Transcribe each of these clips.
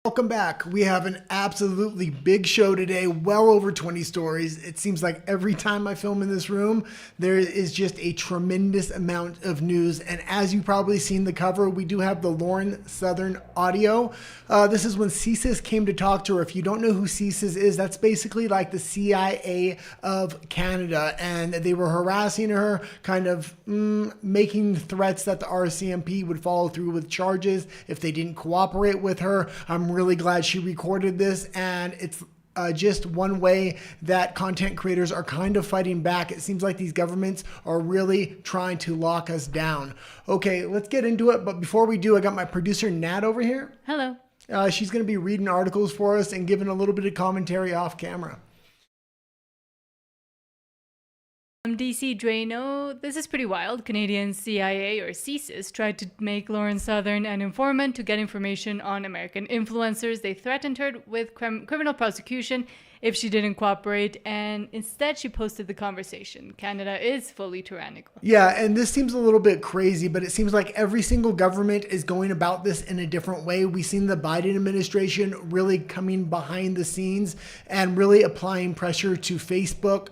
Welcome back. We have an absolutely big show today, well over 20 stories. It seems like every time I film in this room, there is just a tremendous amount of news. And as you've probably seen the cover, we do have the Lauren Southern audio. This is when CSIS came to talk to her. If you don't know who CSIS is, that's basically like the CIA of Canada. And they were harassing her, kind of making threats that the RCMP would follow through with charges if they didn't cooperate with her. I'm really glad she recorded this, and it's just one way that content creators are kind of fighting back. It seems like these governments are really trying to lock us down. Okay, let's get into it. But before we do, I got my producer Nat over here. Hello. She's going to be reading articles for us and giving a little bit of commentary off camera. DC Drano, this is pretty wild. Canadian CIA or CSIS tried to make Lauren Southern an informant to get information on American influencers. They threatened her with criminal prosecution if she didn't cooperate, and instead she posted the conversation. Canada is fully tyrannical. Yeah, and this seems a little bit crazy, but it seems like every single government is going about this in a different way. We've seen the Biden administration really coming behind the scenes and really applying pressure to Facebook,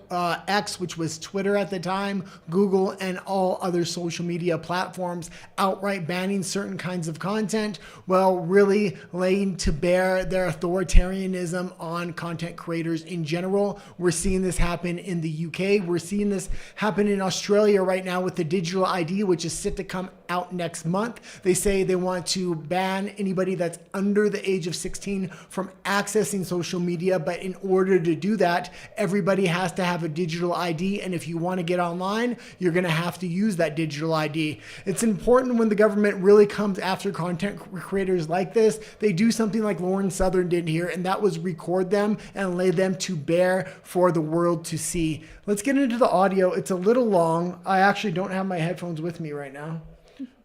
X, which was Twitter at the time, Google, and all other social media platforms, outright banning certain kinds of content, while really laying to bear their authoritarianism on content creators in general. We're seeing this happen in the UK. We're seeing this happen in Australia right now with the digital ID, which is set to come out next month. They say they want to ban anybody that's under the age of 16 from accessing social media. But in order to do that, everybody has to have a digital ID. And if you want to get online, you're going to have to use that digital ID. It's important when the government really comes after content creators like this. They do something like Lauren Southern did here, and that was record them and lay them to bear for the world to see. Let's get into the audio. It's a little long. I actually don't have my headphones with me right now,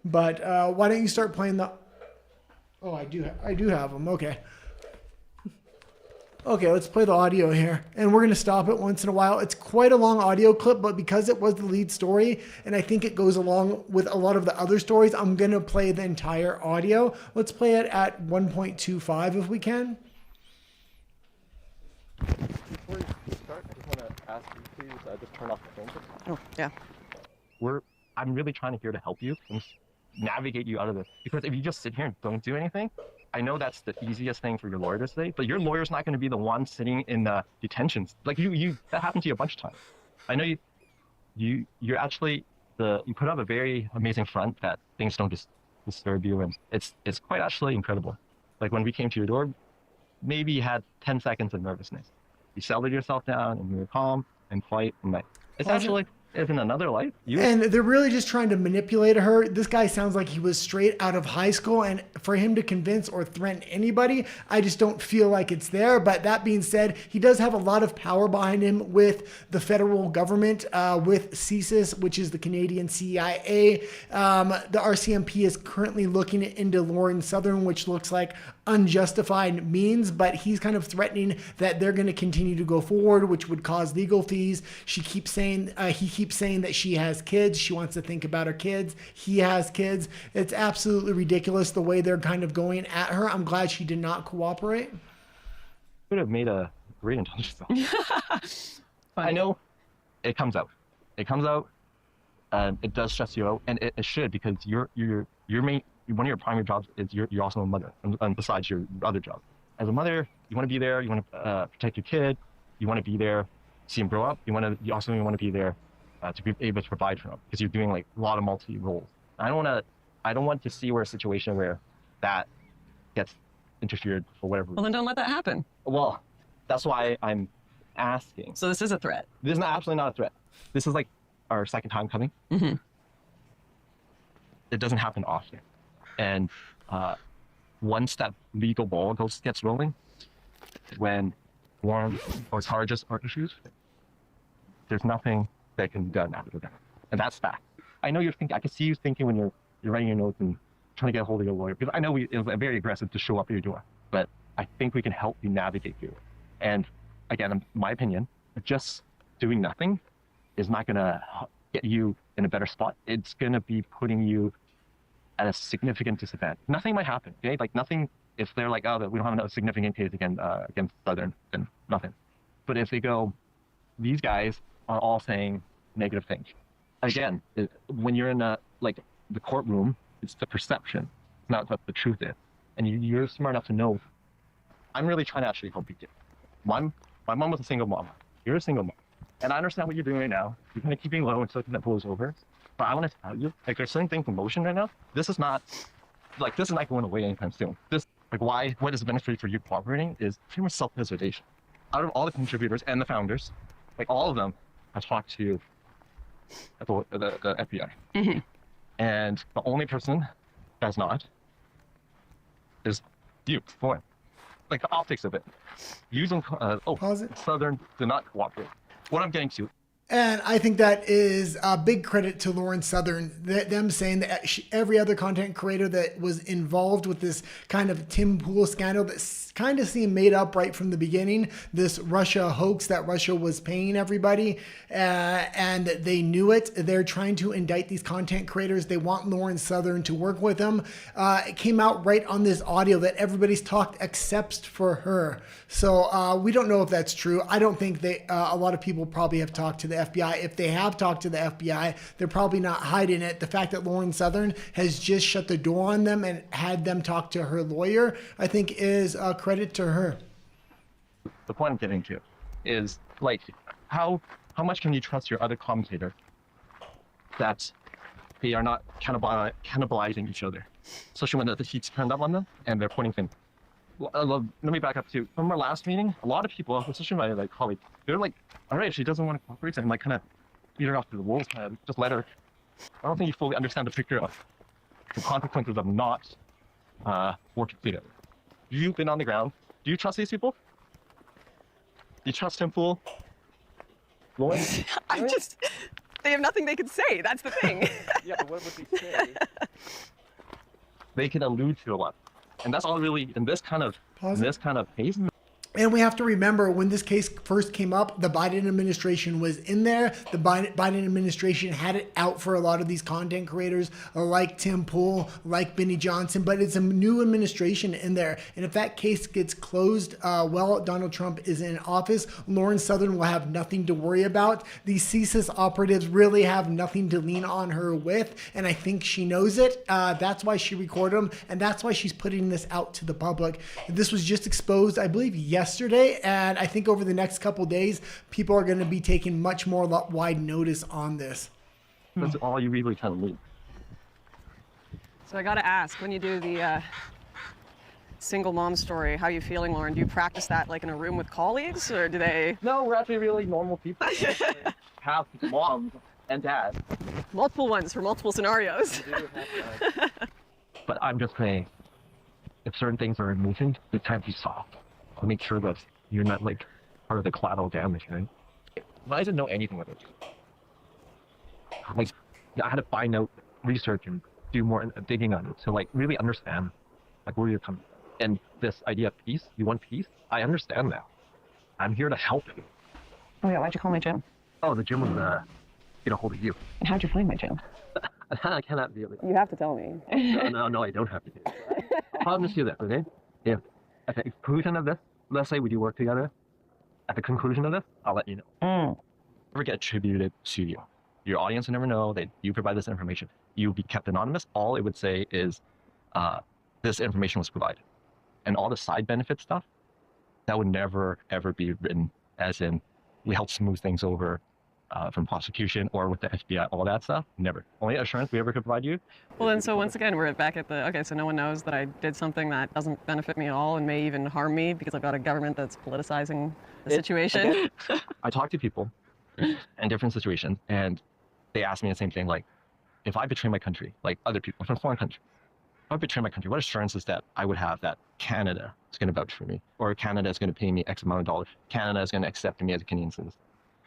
but why don't you start playing the... Oh, I do have them. Okay. Okay, let's play the audio here. And we're going to stop it once in a while. It's quite a long audio clip, but because it was the lead story, and I think it goes along with a lot of the other stories, I'm going to play the entire audio. Let's play it at 1.25 if we can. Before you start, I just want to ask you please just turn off the phone. Oh, yeah. I'm really trying to here to help you and navigate you out of this. Because if you just sit here and don't do anything, I know that's the easiest thing for your lawyer to say, but your lawyer's not going to be the one sitting in the detentions. Like that happened to you a bunch of times. I know you're actually you put up a very amazing front that things don't just disturb you, and it's quite actually incredible. Like when we came to your door, maybe you had 10 seconds of nervousness. You settled yourself down and you were calm and quiet and like it's actually in another life. And they're really just trying to manipulate her. This guy sounds like he was straight out of high school, and for him to convince or threaten anybody, I just don't feel like it's there. But that being said, he does have a lot of power behind him with the federal government, with CSIS, which is the Canadian CIA. The RCMP is currently looking into Lauren Southern, which looks like unjustified means, but he's kind of threatening that they're going to continue to go forward, which would cause legal fees. He keeps saying that she has kids. She wants to think about her kids. He has kids. It's absolutely ridiculous the way they're kind of going at her. I'm glad she did not cooperate. Could have made a great intelligence film. I know it comes out. It comes out. It does stress you out, and it should, because your main, one of your primary jobs is you're also a mother, and besides your other job. As a mother, you want to be there. You want to protect your kid. You want to be there, see him grow up. You also want to be there to be able to provide for him, because you're doing like a lot of multi roles. I don't want to see a situation where that gets interfered for whatever reason. Well, then don't let that happen. Well, that's why I'm asking. So this is a threat. This is absolutely not a threat. This is like our second time coming. Mm-hmm. It doesn't happen often. And once that legal ball gets rolling, when warrants or charges are issued, there's nothing that can be done after that. And that's fact. I know you're thinking, I can see you thinking when you're writing your notes and trying to get a hold of your lawyer, because I know it was very aggressive to show up at your door, but I think we can help you navigate through it. And again, in my opinion, just doing nothing is not going to get you in a better spot. It's going to be putting you at a significant disadvantage. Nothing might happen, okay? Like nothing If they're like, oh, we don't have a significant case against Southern, then nothing. But if they go, these guys are all saying negative things. Again, when you're in the courtroom, it's the perception, not what the truth is. And you're smart enough to know. I'm really trying to actually help you. My mom was a single mom. You're a single mom. And I understand what you're doing right now. You're kind of keeping low until that blows over. But I want to tell you, like, there's certain things in motion right now. This is not going away anytime soon. What is the benefit for you cooperating is pretty much self-preservation. Out of all the contributors and the founders, like all of them, I talked to the FBI. Mm-hmm. And the only person that's not is you, boy. Like the optics of it. Using, Pause it. Southern did not cooperate. What I'm getting to. And I think that is a big credit to Lauren Southern, them saying that every other content creator that was involved with this kind of Tim Pool scandal that kind of seemed made up right from the beginning, this Russia hoax that Russia was paying everybody, and they knew it. They're trying to indict these content creators. They want Lauren Southern to work with them. It came out right on this audio that everybody's talked except for her. So we don't know if that's true. I don't think a lot of people probably have talked to the FBI. If they have talked to the FBI, they're probably not hiding it. The fact that Lauren Southern has just shut the door on them and had them talk to her lawyer, I think is a credit to her. The point I'm getting to is, like, how much can you trust your other commentator that they are not cannibalizing each other, especially when the heat's turned up on them and they're pointing things. Let me back up too. From our last meeting, a lot of people, especially my colleagues, they're like, all right, she doesn't want to cooperate, and like kind of beat her off to the wolves, just let her. I don't think you fully understand the picture of the consequences of not working together. You've been on the ground. Do you trust these people? Do you trust Tim Pool? Lauren? They have nothing they can say. That's the thing. Yeah, but what would they say? They can allude to a lot. And that's all really in this kind of case. And we have to remember, when this case first came up, the Biden administration was in there. The Biden administration had it out for a lot of these content creators like Tim Pool, like Benny Johnson, but it's a new administration in there. And if that case gets closed while Donald Trump is in office, Lauren Southern will have nothing to worry about. These CSIS operatives really have nothing to lean on her with, and I think she knows it. That's why she recorded them, and that's why she's putting this out to the public. This was just exposed, I believe, yesterday, and I think over the next couple days, people are going to be taking much more wide notice on this. That's all you really kind of need. So I got to ask, when you do the single mom story, how are you feeling, Lauren? Do you practice that like in a room with colleagues, or do they? No, we're actually really normal people. Have moms and dads. Multiple ones for multiple scenarios. But I'm just saying, if certain things are in motion, it's time to be soft. I'll make sure that you're not like part of the collateral damage, right? I didn't know anything about it. Like, I had to find out, research, and do more digging on it to like really understand like where you're coming from. And this idea of peace, you want peace? I understand that. I'm here to help you. Oh yeah, why'd you call my gym? Oh, the gym was get a hold of you. And how'd you find my gym? I cannot really. You have to tell me. No, I don't have to do it. I'll just do that, okay? Yeah. At the conclusion of this, let's say we do work together. At the conclusion of this, I'll let you know. Never get attributed to you. Your audience will never know that you provide this information. You'll be kept anonymous. All it would say is this information was provided. And all the side benefit stuff, that would never, ever be written as in we helped smooth things over from prosecution or with the FBI, all that stuff. Never. Only assurance we ever could provide you. Well, then, so once again, we're back at the, okay, so no one knows that I did something that doesn't benefit me at all and may even harm me because I've got a government that's politicizing the situation. Again, I talk to people in different situations, and they ask me the same thing, like, if I betray my country, like other people from foreign countries, if I betray my country, what assurance is that I would have that Canada is going to vouch for me, or Canada is going to pay me X amount of dollars, Canada is going to accept me as a Canadian citizen?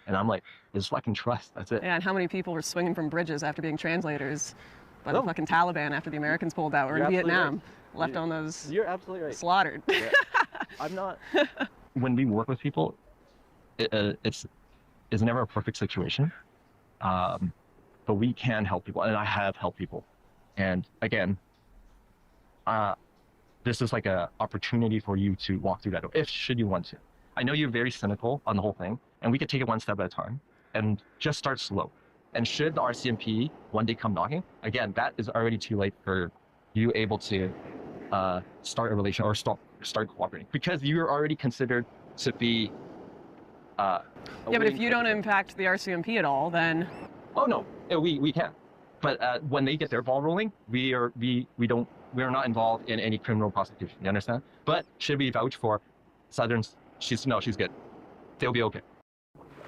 And I'm like, just fucking trust, that's it. Yeah, and how many people were swinging from bridges after being translators by the fucking Taliban after the Americans pulled out, or in Vietnam, left on those You're absolutely right. slaughtered. Yeah. I'm not. When we work with people, it's never a perfect situation, but we can help people, and I have helped people. And again, this is like a opportunity for you to walk through that door, if should you want to. I know you're very cynical on the whole thing, and we could take it one step at a time and just start slow. And should the RCMP one day come knocking, again, that is already too late for you able to start a relation or start cooperating, because you're already considered to be. Yeah, but if you don't impact the RCMP at all, then. Oh no, yeah, we can. But when they get their ball rolling, we are not involved in any criminal prosecution. You understand? But should we vouch for Southern's? She's good. They'll be okay.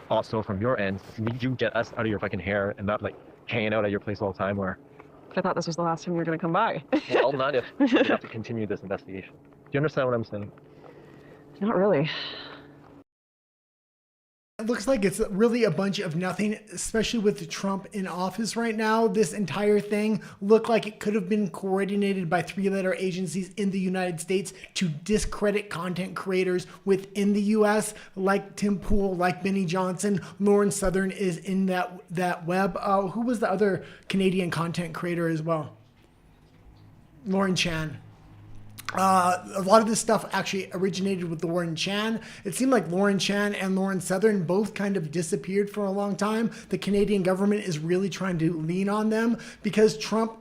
Also, from your end, would you get us out of your fucking hair and not like hanging out at your place all the time, or? I thought this was the last time you were going to come by. Well, not if we have to continue this investigation. Do you understand what I'm saying? Not really. It looks like it's really a bunch of nothing, especially with Trump in office right now. This entire thing looked like it could have been coordinated by three-letter agencies in the United States to discredit content creators within the U.S., like Tim Pool, like Benny Johnson. Lauren Southern is in that web. Who was the other Canadian content creator as well? Lauren Chan. A lot of this stuff actually originated with Lauren Chan. It seemed like Lauren Chan and Lauren Southern both kind of disappeared for a long time. The Canadian government is really trying to lean on them because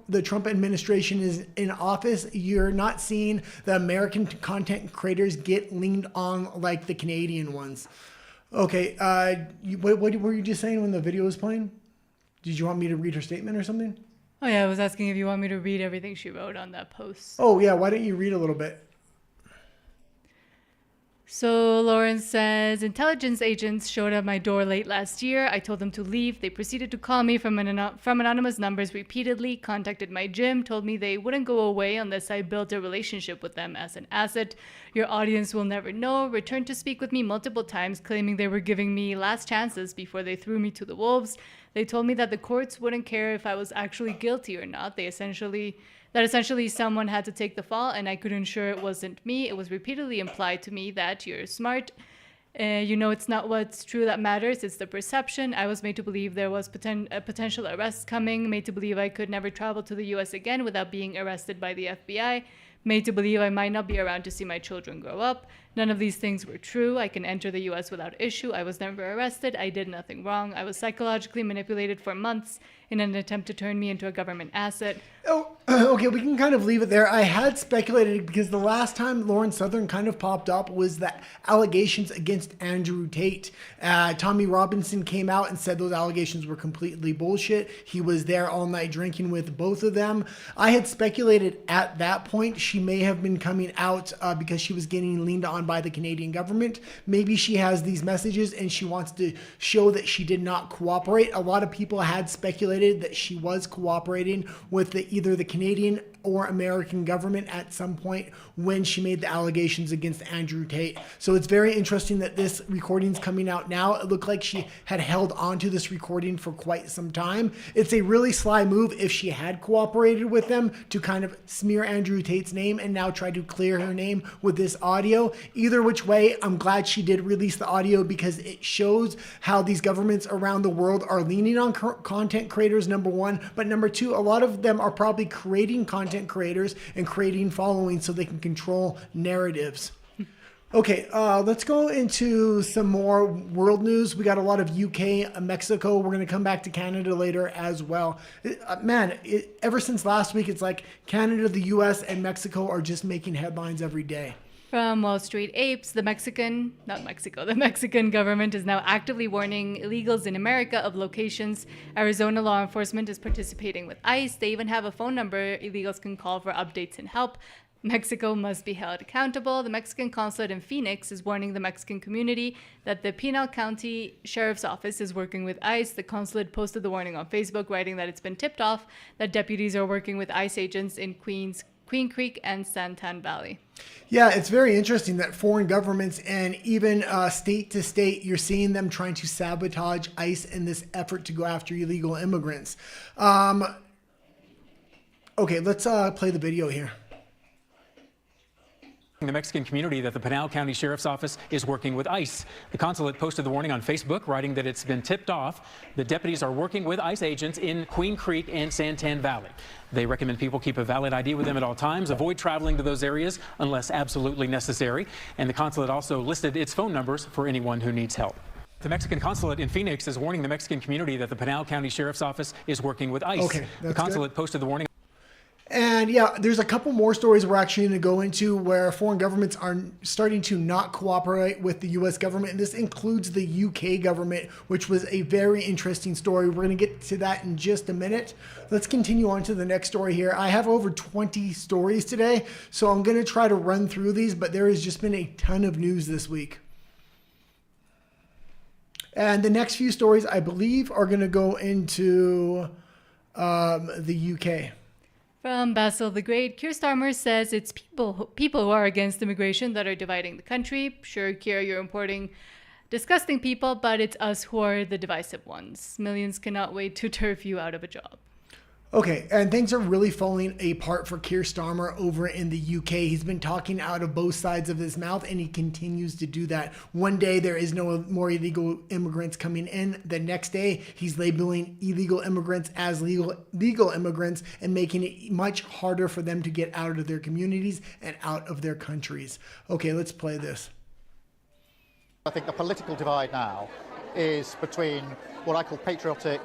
the Trump administration is in office. You're not seeing the American content creators get leaned on like the Canadian ones. Okay, what were you just saying when the video was playing? Did you want me to read her statement or something? Oh yeah, I was asking if you want me to read everything she wrote on that post. Oh yeah, why don't you read a little bit? So Lauren says, intelligence agents showed at my door late last year. I told them to leave. They proceeded to call me from anonymous numbers repeatedly, contacted my gym, told me they wouldn't go away unless I built a relationship with them as an asset. Your audience will never know. Returned to speak with me multiple times, claiming they were giving me last chances before they threw me to the wolves. They told me that the courts wouldn't care if I was actually guilty or not. That essentially someone had to take the fall, and I could ensure it wasn't me. It was repeatedly implied to me that you're smart. It's not what's true that matters, it's the perception. I was made to believe there was a potential arrest coming, made to believe I could never travel to the US again without being arrested by the FBI, made to believe I might not be around to see my children grow up. None of these things were true. I can enter the US without issue. I was never arrested. I did nothing wrong. I was psychologically manipulated for months in an attempt to turn me into a government asset. Oh, okay, we can kind of leave it there. I had speculated because the last time Lauren Southern kind of popped up was the allegations against Andrew Tate. Tommy Robinson came out and said those allegations were completely bullshit. He was there all night drinking with both of them. I had speculated at that point she may have been coming out because she was getting leaned on by the Canadian government. Maybe she has these messages and she wants to show that she did not cooperate. A lot of people had speculated that she was cooperating with either the Canadian or American government at some point when she made the allegations against Andrew Tate. So it's very interesting that this recording's coming out now. It looked like she had held onto this recording for quite some time. It's a really sly move if she had cooperated with them to kind of smear Andrew Tate's name and now try to clear her name with this audio. Either which way, I'm glad she did release the audio because it shows how these governments around the world are leaning on content creators, number one, but number two, a lot of them are probably creating content creators and creating followings so they can control narratives. Okay, let's go into some more world news. We got a lot of UK, Mexico. We're going to come back to Canada later as well. Ever since last week, it's like Canada, the US, and Mexico are just making headlines every day. From Wall Street Apes, the Mexican government is now actively warning illegals in America of locations. Arizona law enforcement is participating with ICE. They even have a phone number illegals can call for updates and help. Mexico must be held accountable. The Mexican consulate in Phoenix is warning the Mexican community that the Pinal County Sheriff's Office is working with ICE. The consulate posted the warning on Facebook, writing that it's been tipped off that deputies are working with ICE agents in Queen Creek and Santan Valley. Yeah, it's very interesting that foreign governments and even state to state, you're seeing them trying to sabotage ICE in this effort to go after illegal immigrants. Okay, let's play the video here. The Mexican community that the Pinal County Sheriff's Office is working with ICE. The consulate posted the warning on Facebook, writing that it's been tipped off. The deputies are working with ICE agents in Queen Creek and Santan Valley. They recommend people keep a valid ID with them at all times, avoid traveling to those areas unless absolutely necessary. And the consulate also listed its phone numbers for anyone who needs help. The Mexican consulate in Phoenix is warning the Mexican community that the Pinal County Sheriff's Office is working with ICE. Okay, the consulate posted the warning. And yeah, there's a couple more stories we're actually going to go into where foreign governments are starting to not cooperate with the U.S. government. And this includes the UK government, which was a very interesting story. We're going to get to that in just a minute. Let's continue on to the next story here. I have over 20 stories today, so I'm going to try to run through these, but there has just been a ton of news this week. And the next few stories, I believe, are going to go into the UK. From Basil the Great, Keir Starmer says it's people who are against immigration that are dividing the country. Sure, Keir, you're importing disgusting people, but it's us who are the divisive ones. Millions cannot wait to turf you out of a job. Okay, and things are really falling apart for Keir Starmer over in the UK. He's been talking out of both sides of his mouth, and he continues to do that. One day there is no more illegal immigrants coming in. The next day he's labeling illegal immigrants as legal immigrants and making it much harder for them to get out of their communities and out of their countries. Okay, let's play this. I think the political divide now is between what I call patriotic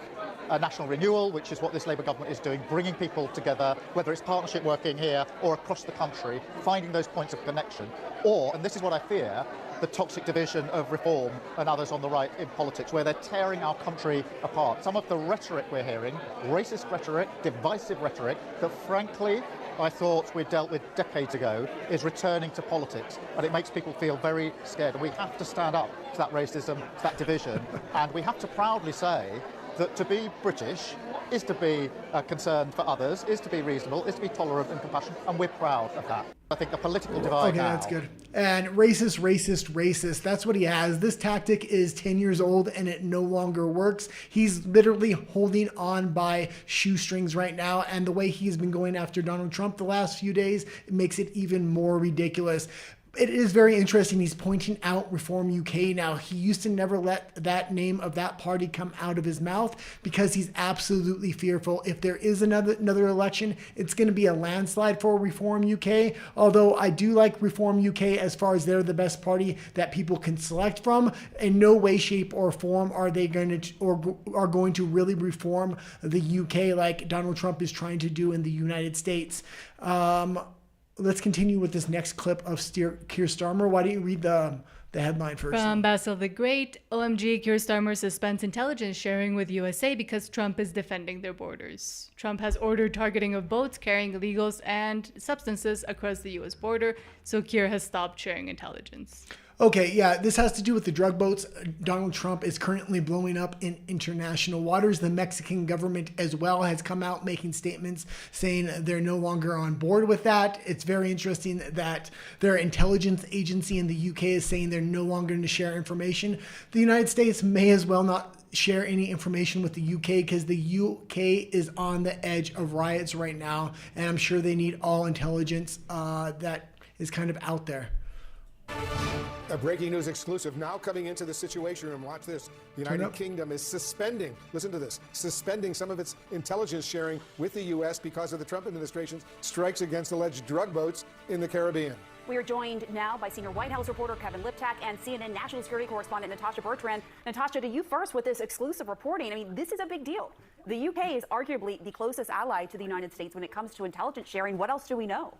national renewal, which is what this Labour government is doing, bringing people together, whether it's partnership working here or across the country, finding those points of connection, or, and this is what I fear, the toxic division of Reform and others on the right in politics, where they're tearing our country apart. Some of the rhetoric we're hearing, racist rhetoric, divisive rhetoric, that frankly I thought we'd dealt with decades ago, is returning to politics, and it makes people feel very scared. And we have to stand up to that racism, to that division, and we have to proudly say that to be British is to be concerned for others, is to be reasonable, is to be tolerant and compassionate, and we're proud of that. I think the political divide now... Okay, that's good. And racist. That's what he has. This tactic is 10 years old and it no longer works. He's literally holding on by shoestrings right now. And the way he's been going after Donald Trump the last few days, it makes it even more ridiculous. It is very interesting. He's pointing out Reform UK now. He used to never let that name of that party come out of his mouth because he's absolutely fearful. If there is another election, it's going to be a landslide for Reform UK. Although I do like Reform UK as far as they're the best party that people can select from. In no way, shape, or form are they going to or are going to really reform the UK like Donald Trump is trying to do in the United States. Let's continue with this next clip of Keir Starmer. Why don't you read the headline first? From Basil the Great, OMG, Keir Starmer suspends intelligence sharing with USA because Trump is defending their borders. Trump has ordered targeting of boats carrying illegals and substances across the US border, so Keir has stopped sharing intelligence. Okay, yeah, this has to do with the drug boats. Donald Trump is currently blowing up in international waters. The Mexican government as well has come out making statements saying they're no longer on board with that. It's very interesting that their intelligence agency in the UK is saying they're no longer going to share information. The United States may as well not share any information with the UK because the UK is on the edge of riots right now, and I'm sure they need all intelligence that is kind of out there. A breaking news exclusive now coming into the Situation Room. Watch this. The United Kingdom is suspending, listen to this, suspending some of its intelligence sharing with the U.S. because of the Trump administration's strikes against alleged drug boats in the Caribbean. We are joined now by senior White House reporter Kevin Liptak and CNN national security correspondent Natasha Bertrand. Natasha, to you first with this exclusive reporting. I mean, this is a big deal. The UK is arguably the closest ally to the United States when it comes to intelligence sharing. What else do we know?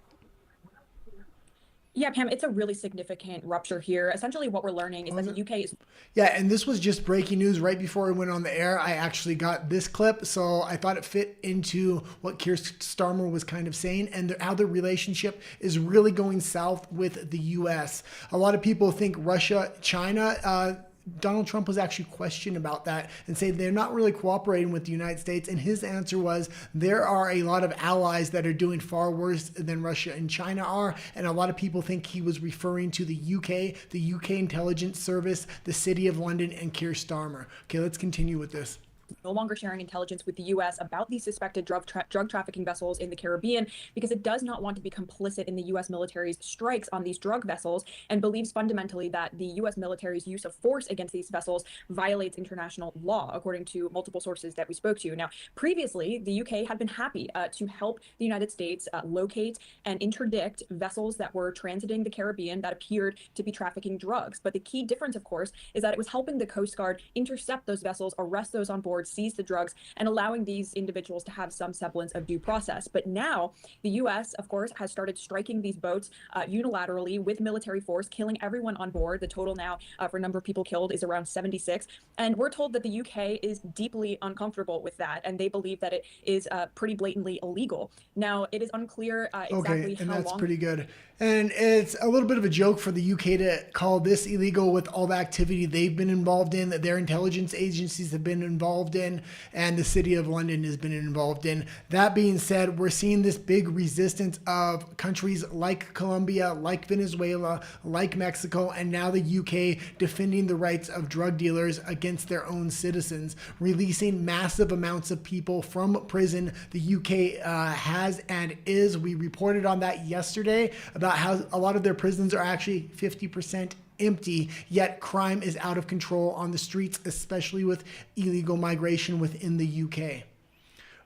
Yeah, Pam, it's a really significant rupture here. Essentially, what we're learning is that the UK is... Yeah, and this was just breaking news right before we went on the air. I actually got this clip, so I thought it fit into what Keir Starmer was kind of saying and how the relationship is really going south with the U.S. A lot of people think Russia, China... Donald Trump was actually questioned about that and said they're not really cooperating with the United States. And his answer was there are a lot of allies that are doing far worse than Russia and China are. And a lot of people think he was referring to the UK Intelligence Service, the City of London, and Keir Starmer. Okay, let's continue with this. no longer sharing intelligence with the U.S. about these suspected drug trafficking vessels in the Caribbean because it does not want to be complicit in the U.S. military's strikes on these drug vessels and believes fundamentally that the U.S. military's use of force against these vessels violates international law, according to multiple sources that we spoke to. Now, previously, the UK had been happy to help the United States locate and interdict vessels that were transiting the Caribbean that appeared to be trafficking drugs. But the key difference, of course, is that it was helping the Coast Guard intercept those vessels, arrest those on board, seize the drugs, and allowing these individuals to have some semblance of due process. But now the U.S., of course, has started striking these boats unilaterally with military force, killing everyone on board. The total now for number of people killed is around 76. And we're told that the UK is deeply uncomfortable with that, and they believe that it is pretty blatantly illegal. Now, it is unclear exactly and how that's long. pretty good. And it's a little bit of a joke for the UK to call this illegal with all the activity they've been involved in, that their intelligence agencies have been involved in, and the City of London has been involved in. That being said, we're seeing this big resistance of countries like Colombia, like Venezuela, like Mexico, and now the UK defending the rights of drug dealers against their own citizens, releasing massive amounts of people from prison. The UK has and is. We reported on that yesterday about how a lot of their prisons are actually 50% empty, yet crime is out of control on the streets, especially with illegal migration within the UK.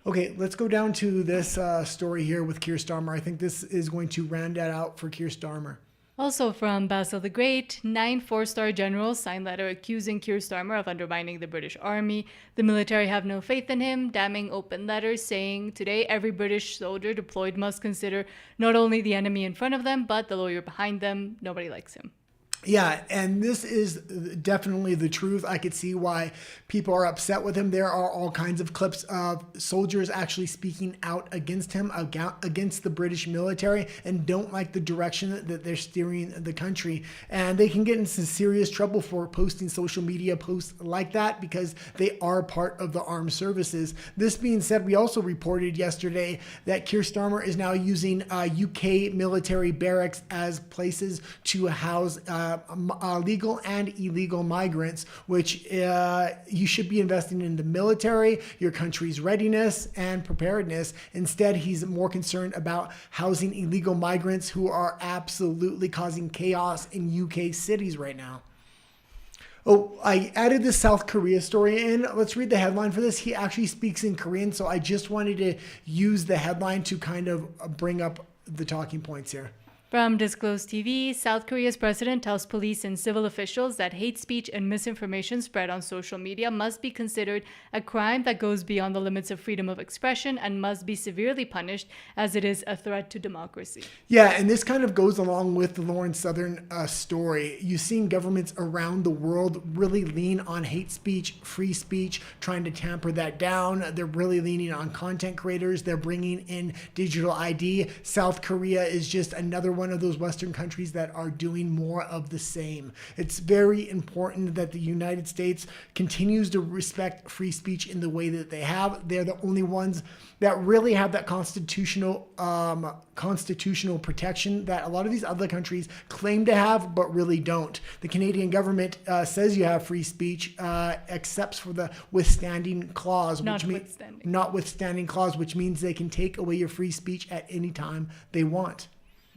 Okay, let's go down to this story here with Keir Starmer. I think this is going to round that out for Keir Starmer. Also from Basil the Great, 9 four-star generals signed letter accusing Keir Starmer of undermining the British Army. The military have no faith in him, damning open letters saying, today every British soldier deployed must consider not only the enemy in front of them, but the lawyer behind them. Nobody likes him. Yeah, and this is definitely the truth. I could see why people are upset with him. There are all kinds of clips of soldiers actually speaking out against him, against the British military, and don't like the direction that they're steering the country. And they can get into serious trouble for posting social media posts like that because they are part of the armed services. This being said, we also reported yesterday that Keir Starmer is now using UK military barracks as places to house legal and illegal migrants, which you should be investing in the military, your country's readiness and preparedness. Instead, he's more concerned about housing illegal migrants who are absolutely causing chaos in UK cities right now. Oh, I added this South Korea story in. Let's read the headline for this. He actually speaks in Korean, so I just wanted to use the headline to kind of bring up the talking points here. From Disclosed TV, South Korea's president tells police and civil officials that hate speech and misinformation spread on social media must be considered a crime that goes beyond the limits of freedom of expression and must be severely punished as it is a threat to democracy. Yeah, and this kind of goes along with the Lawrence Southern story. You've seen governments around the world really lean on hate speech, free speech, trying to tamper that down. They're really leaning on content creators. They're bringing in digital ID. South Korea is just another one of those Western countries that are doing more of the same. It's very important that the United States continues to respect free speech in the way that they have. They're the only ones that really have that constitutional protection that a lot of these other countries claim to have, but really don't. The Canadian government says you have free speech, except for the withstanding clause, notwithstanding clause, which means they can take away your free speech at any time they want.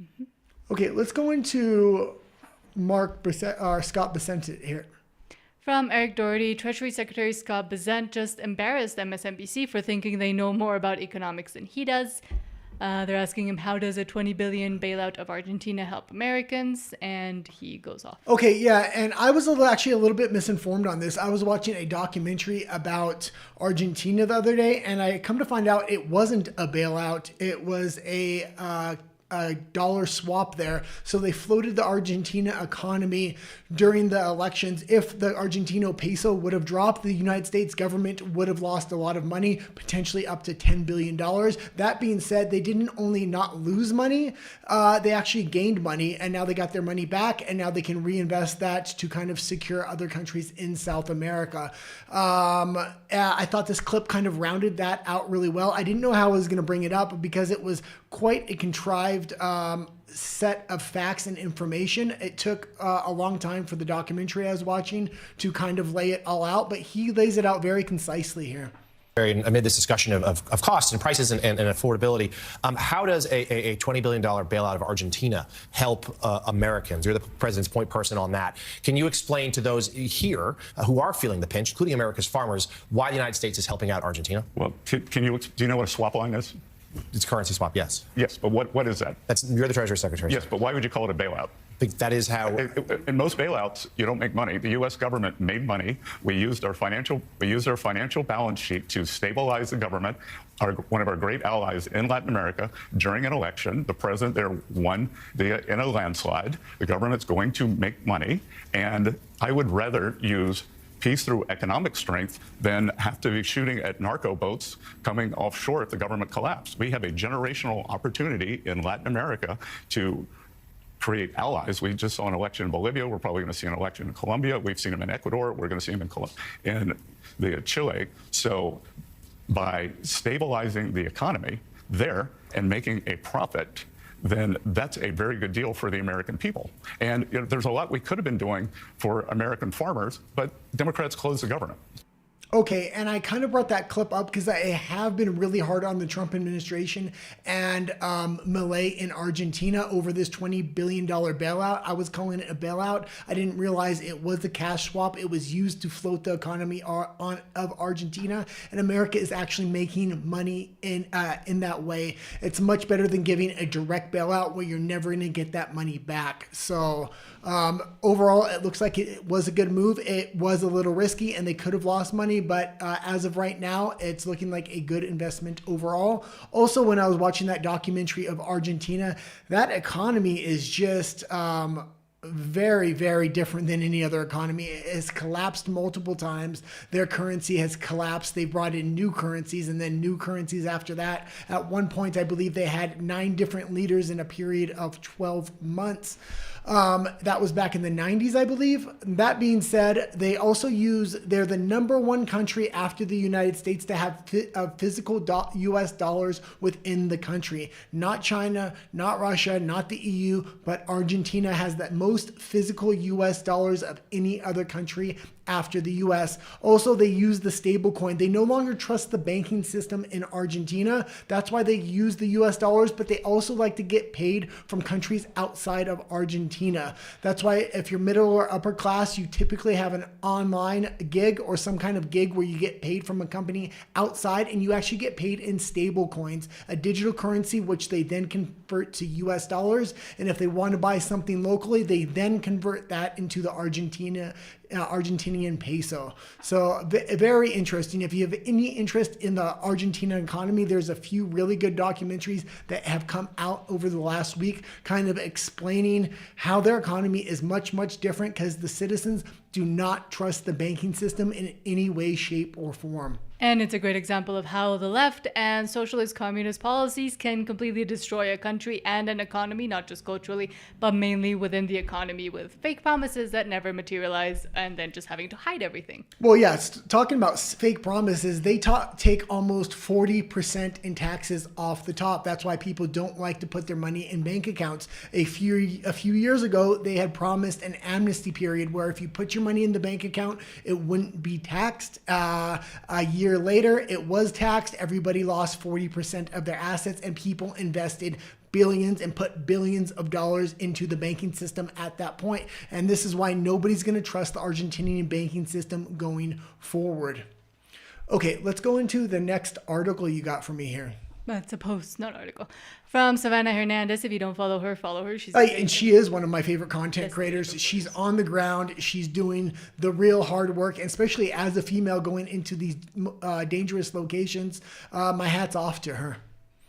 Mm-hmm. Okay, let's go into Scott Bessent here. From Eric Doherty, Treasury Secretary Scott Bessent just embarrassed MSNBC for thinking they know more about economics than he does. They're asking him, how does a $20 billion bailout of Argentina help Americans? And he goes off. Okay, yeah, and I was actually a little bit misinformed on this. I was watching a documentary about Argentina the other day, and I come to find out it wasn't a bailout. It was a dollar swap there. So they floated the Argentina economy during the elections. If the Argentino peso would have dropped, the United States government would have lost a lot of money, potentially up to $10 billion. That being said, they didn't only not lose money, they actually gained money, and now they got their money back, and now they can reinvest that to kind of secure other countries in South America. I thought this clip kind of rounded that out really well. I didn't know how I was going to bring it up because it was quite a contrived contrived set of facts and information. It took a long time for the documentary I was watching to kind of lay it all out, but he lays it out very concisely here. Amid this discussion of costs and prices and affordability, how does a $20 billion bailout of Argentina help Americans? You're the president's point person on that. Can you explain to those here who are feeling the pinch, including America's farmers, why the United States is helping out Argentina? Well, do you know what a swap line is? It's currency swap, yes. Yes, but what is that? You're the Treasury Secretary. Yes, but why would you call it a bailout? I think that is how. In most bailouts, you don't make money. The U.S. government made money. We used our financial balance sheet to stabilize the government. One of our great allies in Latin America during an election, the president there won in a landslide. The government's going to make money, and I would rather use peace through economic strength than have to be shooting at narco boats coming offshore if the government collapsed. We have a generational opportunity in Latin America to create allies. We just saw an election in Bolivia. We're probably going to see an election in Colombia. We've seen them in Ecuador. We're going to see them in Chile. So by stabilizing the economy there and making a profit, then that's a very good deal for the American people. And there's a lot we could have been doing for American farmers, but Democrats closed the government. Okay, and I kind of brought that clip up because I have been really hard on the Trump administration and Milei in Argentina over this $20 billion bailout. I was calling it a bailout. I didn't realize it was a cash swap. It was used to float the economy of Argentina, and America is actually making money in that way. It's much better than giving a direct bailout where you're never going to get that money back. So overall, it looks like it was a good move. It was a little risky, and they could have lost money, but as of right now, it's looking like a good investment overall. Also, when I was watching that documentary of Argentina, that economy is just very, very different than any other economy. It has collapsed multiple times. Their currency has collapsed. They brought in new currencies and then new currencies after that. At one point, I believe they had 9 different leaders in a period of 12 months. That was back in the 90s, I believe. That being said, they're the number one country after the United States to have physical US dollars within the country. Not China, not Russia, not the EU, but Argentina has the most physical US dollars of any other country after the US. Also, they use the stable coin. They no longer trust the banking system in Argentina. That's why they use the US dollars, but they also like to get paid from countries outside of Argentina. That's why if you're middle or upper class, you typically have an online gig or some kind of gig where you get paid from a company outside, and you actually get paid in stable coins, a digital currency, which they then convert to US dollars. And if they want to buy something locally, they then convert that into the Argentinian peso. So very interesting. If you have any interest in the Argentina economy, there's a few really good documentaries that have come out over the last week kind of explaining how their economy is much, much different because the citizens do not trust the banking system in any way, shape, or form. And it's a great example of how the left and socialist communist policies can completely destroy a country and an economy, not just culturally, but mainly within the economy with fake promises that never materialize and then just having to hide everything. Well, yes, talking about fake promises, they take almost 40% in taxes off the top. That's why people don't like to put their money in bank accounts. A few years ago, they had promised an amnesty period where if you put your money in the bank account, it wouldn't be taxed. A year later, it was taxed. Everybody lost 40% of their assets, and people invested billions and put billions of dollars into the banking system at that point. And this is why nobody's going to trust the Argentinian banking system going forward. Okay, let's go into the next article you got for me here. That's a post, not article. From Savannah Hernandez. If you don't follow her, follow her. And she is one of my favorite content creators. She's on the ground. She's doing the real hard work, and especially as a female going into these dangerous locations. My hat's off to her.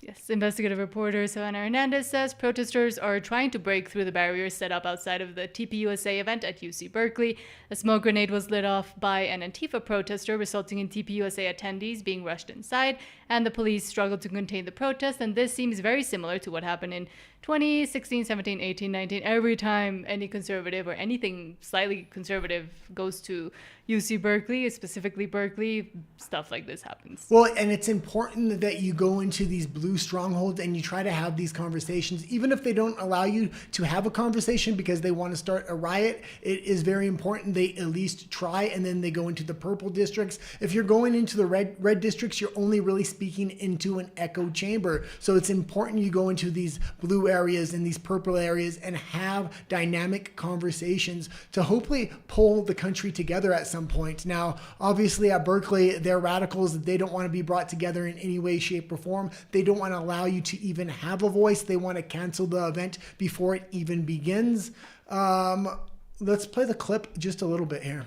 Yes, investigative reporter Savannah Hernandez says protesters are trying to break through the barriers set up outside of the TPUSA event at UC Berkeley. A smoke grenade was lit off by an Antifa protester, resulting in TPUSA attendees being rushed inside, and the police struggled to contain the protest. And this seems very similar to what happened in 2016, 17, 18, 19. Every time any conservative or anything slightly conservative goes to UC Berkeley, specifically Berkeley, stuff like this happens. Well, and it's important that you go into these blue blue strongholds and you try to have these conversations, even if they don't allow you to have a conversation because they want to start a riot, it is very important they at least try, and then they go into the purple districts. If you're going into the red districts, you're only really speaking into an echo chamber. So it's important you go into these blue areas and these purple areas and have dynamic conversations to hopefully pull the country together at some point. Now, obviously at Berkeley, they're radicals. They don't want to be brought together in any way, shape, or form. They don't want to allow you to even have a voice. They want to cancel the event before it even begins. Let's play the clip just a little bit here.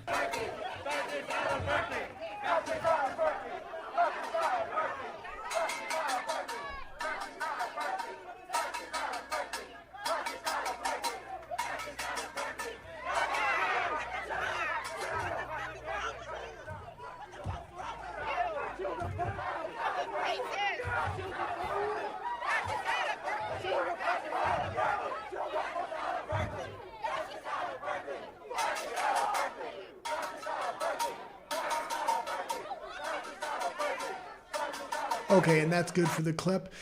Okay, and that's good for the clip.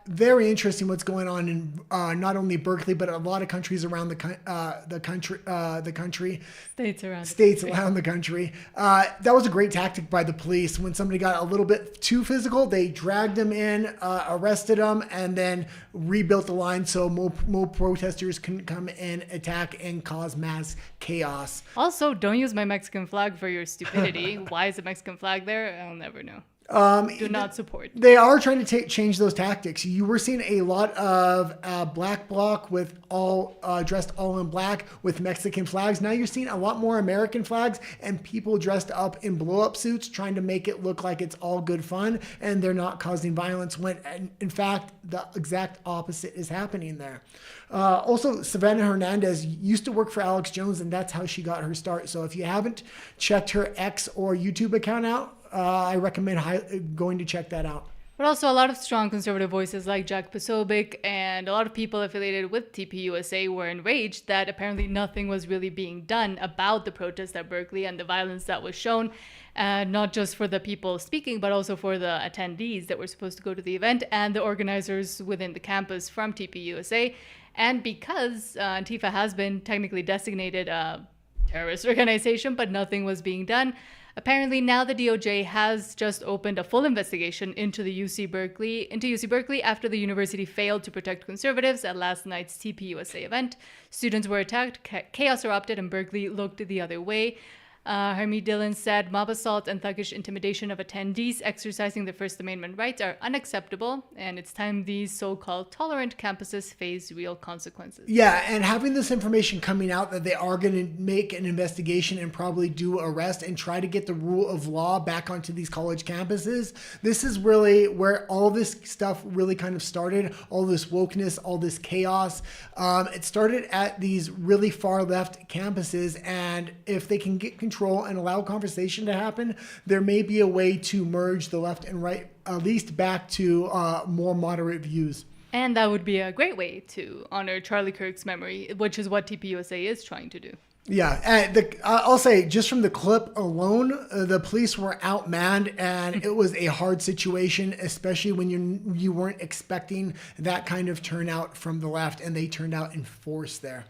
Very interesting what's going on in not only Berkeley, but a lot of countries around the country. States around the country. That was a great tactic by the police. When somebody got a little bit too physical, they dragged them in, arrested them, and then rebuilt the line so more protesters couldn't come and attack and cause mass chaos. Also, don't use my Mexican flag for your stupidity. Why is the Mexican flag there? I'll never know. Do not support. They are trying to change those tactics. You were seeing a lot of black bloc with all dressed all in black with Mexican flags. Now you're seeing a lot more American flags and people dressed up in blow-up suits trying to make it look like it's all good fun and they're not causing violence when, in fact, the exact opposite is happening there. Also, Savannah Hernandez used to work for Alex Jones, and that's how she got her start. So if you haven't checked her X or YouTube account out, I recommend going to check that out. But also a lot of strong conservative voices like Jack Posobiec and a lot of people affiliated with TPUSA were enraged that apparently nothing was really being done about the protest at Berkeley and the violence that was shown, not just for the people speaking, but also for the attendees that were supposed to go to the event and the organizers within the campus from TPUSA. And because Antifa has been technically designated a terrorist organization, but nothing was being done, apparently now the DOJ has just opened a full investigation into UC Berkeley after the university failed to protect conservatives at last night's TPUSA event. Students were attacked, chaos erupted, and Berkeley looked the other way. Hermie Dillon said mob assault and thuggish intimidation of attendees exercising their First Amendment rights are unacceptable, and it's time these so-called tolerant campuses face real consequences. Yeah, and having this information coming out that they are going to make an investigation and probably do arrest and try to get the rule of law back onto these college campuses, this is really where all this stuff really kind of started, all this wokeness, all this chaos. It started at these really far left campuses, and if they can get control and allow conversation to happen, there may be a way to merge the left and right, at least back to more moderate views. And that would be a great way to honor Charlie Kirk's memory, which is what TPUSA is trying to do. Yeah, and I'll say just from the clip alone, the police were outmanned, and it was a hard situation, especially when you weren't expecting that kind of turnout from the left, and they turned out in force there.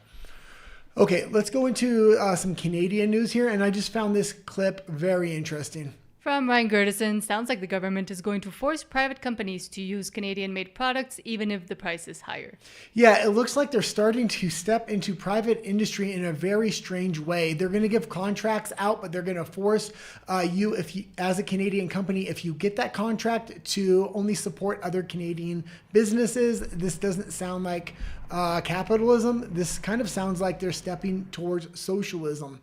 Okay, let's go into some Canadian news here, and I just found this clip very interesting. From Ryan Gertison, sounds like the government is going to force private companies to use Canadian-made products even if the price is higher. Yeah, it looks like they're starting to step into private industry in a very strange way. They're going to give contracts out, but they're going to force you, as a Canadian company, if you get that contract, to only support other Canadian businesses. This doesn't sound like capitalism. This kind of sounds like they're stepping towards socialism.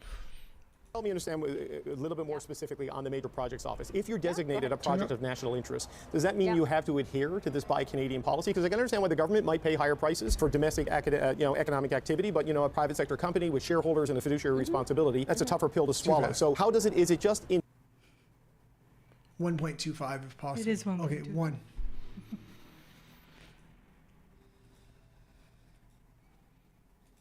Help me understand a little bit more specifically on the Major Projects Office. If you're designated a project of national interest, does that mean you have to adhere to this Buy Canadian policy? Because I can understand why the government might pay higher prices for domestic economic activity, but a private sector company with shareholders and a fiduciary responsibility, that's a tougher pill to swallow. So how does is it just in 1.25 if possible? It is 1.25. Okay, 1.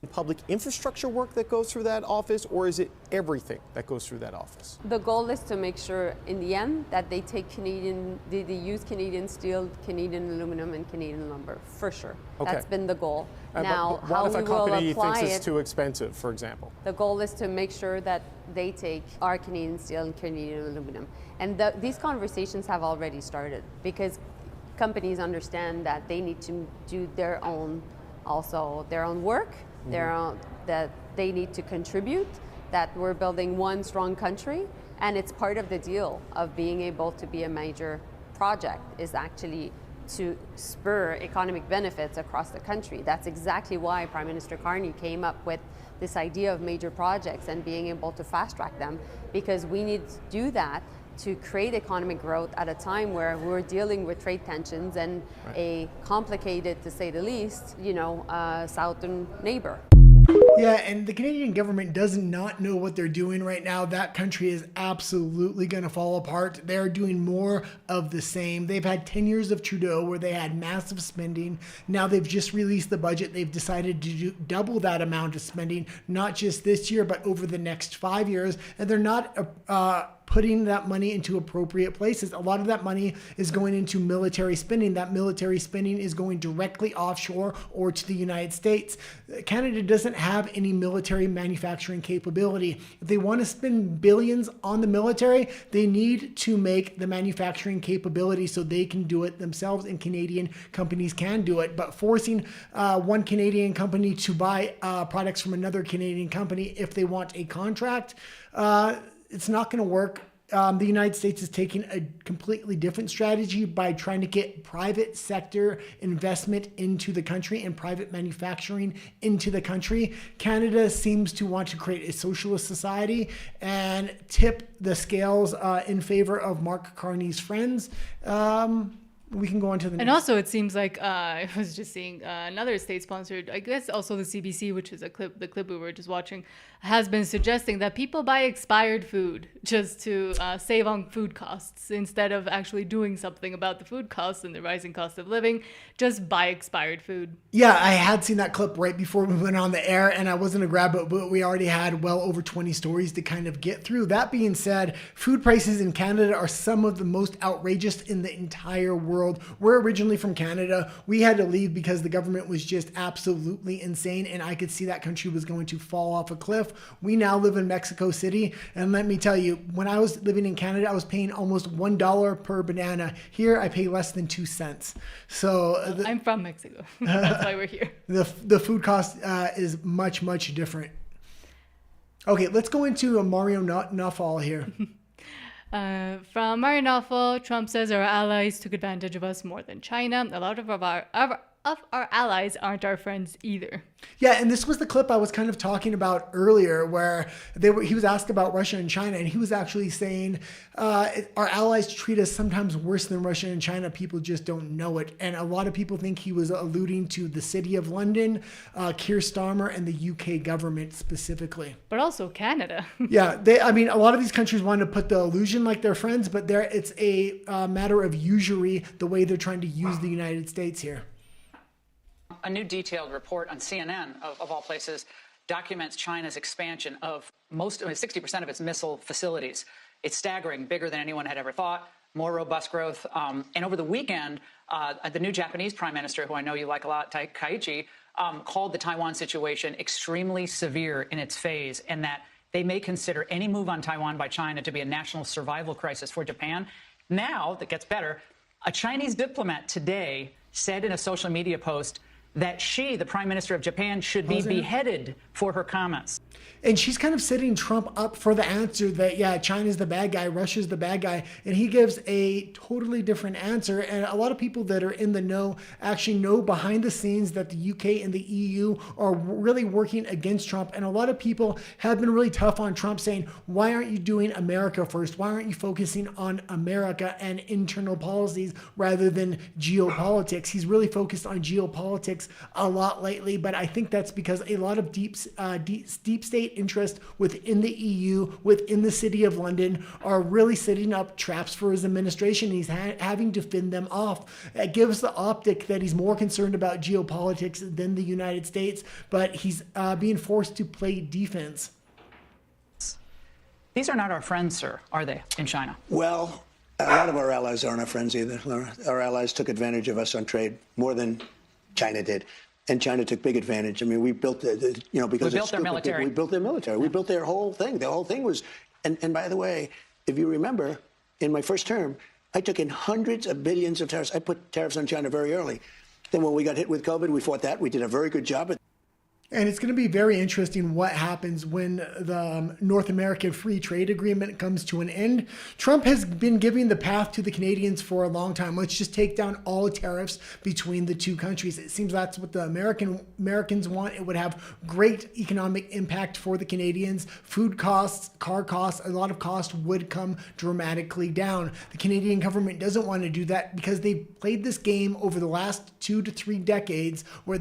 public infrastructure work that goes through that office, or is it everything that goes through that office? The goal is to make sure in the end that they take they use Canadian steel, Canadian aluminum, and Canadian lumber, for sure. Okay. That's been the goal. Now, But what how if a we will company apply thinks it's it, too expensive, for example? the goal is to make sure that they take our Canadian steel and Canadian aluminum. And these conversations have already started because companies understand that they need to do their own work, that they need to contribute, that we're building one strong country, and it's part of the deal of being able to be a major project is actually to spur economic benefits across the country. That's exactly why Prime Minister Carney came up with this idea of major projects and being able to fast track them, because we need to do that to create economic growth at a time where we're dealing with trade tensions and a complicated, to say the least, southern neighbor. Yeah, and the Canadian government does not know what they're doing right now. That country is absolutely going to fall apart. They're doing more of the same. They've had 10 years of Trudeau where they had massive spending. Now they've just released the budget. They've decided to double that amount of spending, not just this year, but over the next 5 years. And they're not putting that money into appropriate places. A lot of that money is going into military spending. That military spending is going directly offshore or to the United States. Canada doesn't have any military manufacturing capability. If they want to spend billions on the military, they need to make the manufacturing capability so they can do it themselves, and Canadian companies can do it. But forcing one Canadian company to buy products from another Canadian company if they want a contract, it's not going to work. The United States is taking a completely different strategy by trying to get private sector investment into the country and private manufacturing into the country. Canada seems to want to create a socialist society and tip the scales in favor of Mark Carney's friends. We can go on to the next. And also, it seems like I was just seeing another state-sponsored, I guess also the CBC, which is the clip we were just watching, has been suggesting that people buy expired food just to save on food costs instead of actually doing something about the food costs and the rising cost of living. Just buy expired food. Yeah, I had seen that clip right before we went on the air, and I wasn't going to grab it, but we already had well over 20 stories to kind of get through. That being said, food prices in Canada are some of the most outrageous in the entire world. We're originally from Canada. We had to leave because the government was just absolutely insane, and I could see that country was going to fall off a cliff. We now live in Mexico City, and let me tell you, when I was living in Canada, I was paying almost $1 per banana. Here, I pay less than 2 cents. So I'm from Mexico. That's why we're here. The food cost is much, much different. Okay, let's go into a Mario Nawfal here. From Mario Nawfal, Trump says our allies took advantage of us more than China. A lot of our allies aren't our friends either. Yeah, and this was the clip I was kind of talking about earlier where he was asked about Russia and China, and he was actually saying our allies treat us sometimes worse than Russia and China. People just don't know it. And a lot of people think he was alluding to the City of London, Keir Starmer, and the UK government specifically. But also Canada. Yeah, a lot of these countries want to put the illusion like they're friends, but it's a matter of usury the way they're trying to use the United States here. A new detailed report on CNN, of all places, documents China's expansion of 60% of its missile facilities. It's staggering, bigger than anyone had ever thought, more robust growth. And over the weekend, the new Japanese prime minister, who I know you like a lot, Kaiichi, called the Taiwan situation extremely severe in its phase, and that they may consider any move on Taiwan by China to be a national survival crisis for Japan. Now, that gets better, a Chinese diplomat today said in a social media post that she, the Prime Minister of Japan, should be beheaded for her comments. And she's kind of setting Trump up for the answer that, yeah, China's the bad guy, Russia's the bad guy. And he gives a totally different answer. And a lot of people that are in the know actually know behind the scenes that the UK and the EU are really working against Trump. And a lot of people have been really tough on Trump, saying, why aren't you doing America first? Why aren't you focusing on America and internal policies rather than geopolitics? He's really focused on geopolitics a lot lately, but I think that's because a lot of deep deep state interest within the EU, within the city of London, are really setting up traps for his administration. He's having to fend them off. It gives the optic that he's more concerned about geopolitics than the United States, but he's being forced to play defense. These are not our friends, sir, are they, in China? Well, a lot of our allies aren't our friends either, Laura. Our allies took advantage of us on trade more than China did. And China took big advantage. I mean, we built because we built their military. We built their military. We built their whole thing. The whole thing was, and by the way, if you remember, in my first term, I took in hundreds of billions of tariffs. I put tariffs on China very early. Then when we got hit with COVID, we fought that. We did a very good job. And it's going to be very interesting what happens when the North American Free Trade Agreement comes to an end. Trump has been giving the path to the Canadians for a long time. Let's just take down all tariffs between the two countries. It seems that's what the Americans want. It would have great economic impact for the Canadians. Food costs, car costs, a lot of costs would come dramatically down. The Canadian government doesn't want to do that because they've played this game over the last 2 to 3 decades where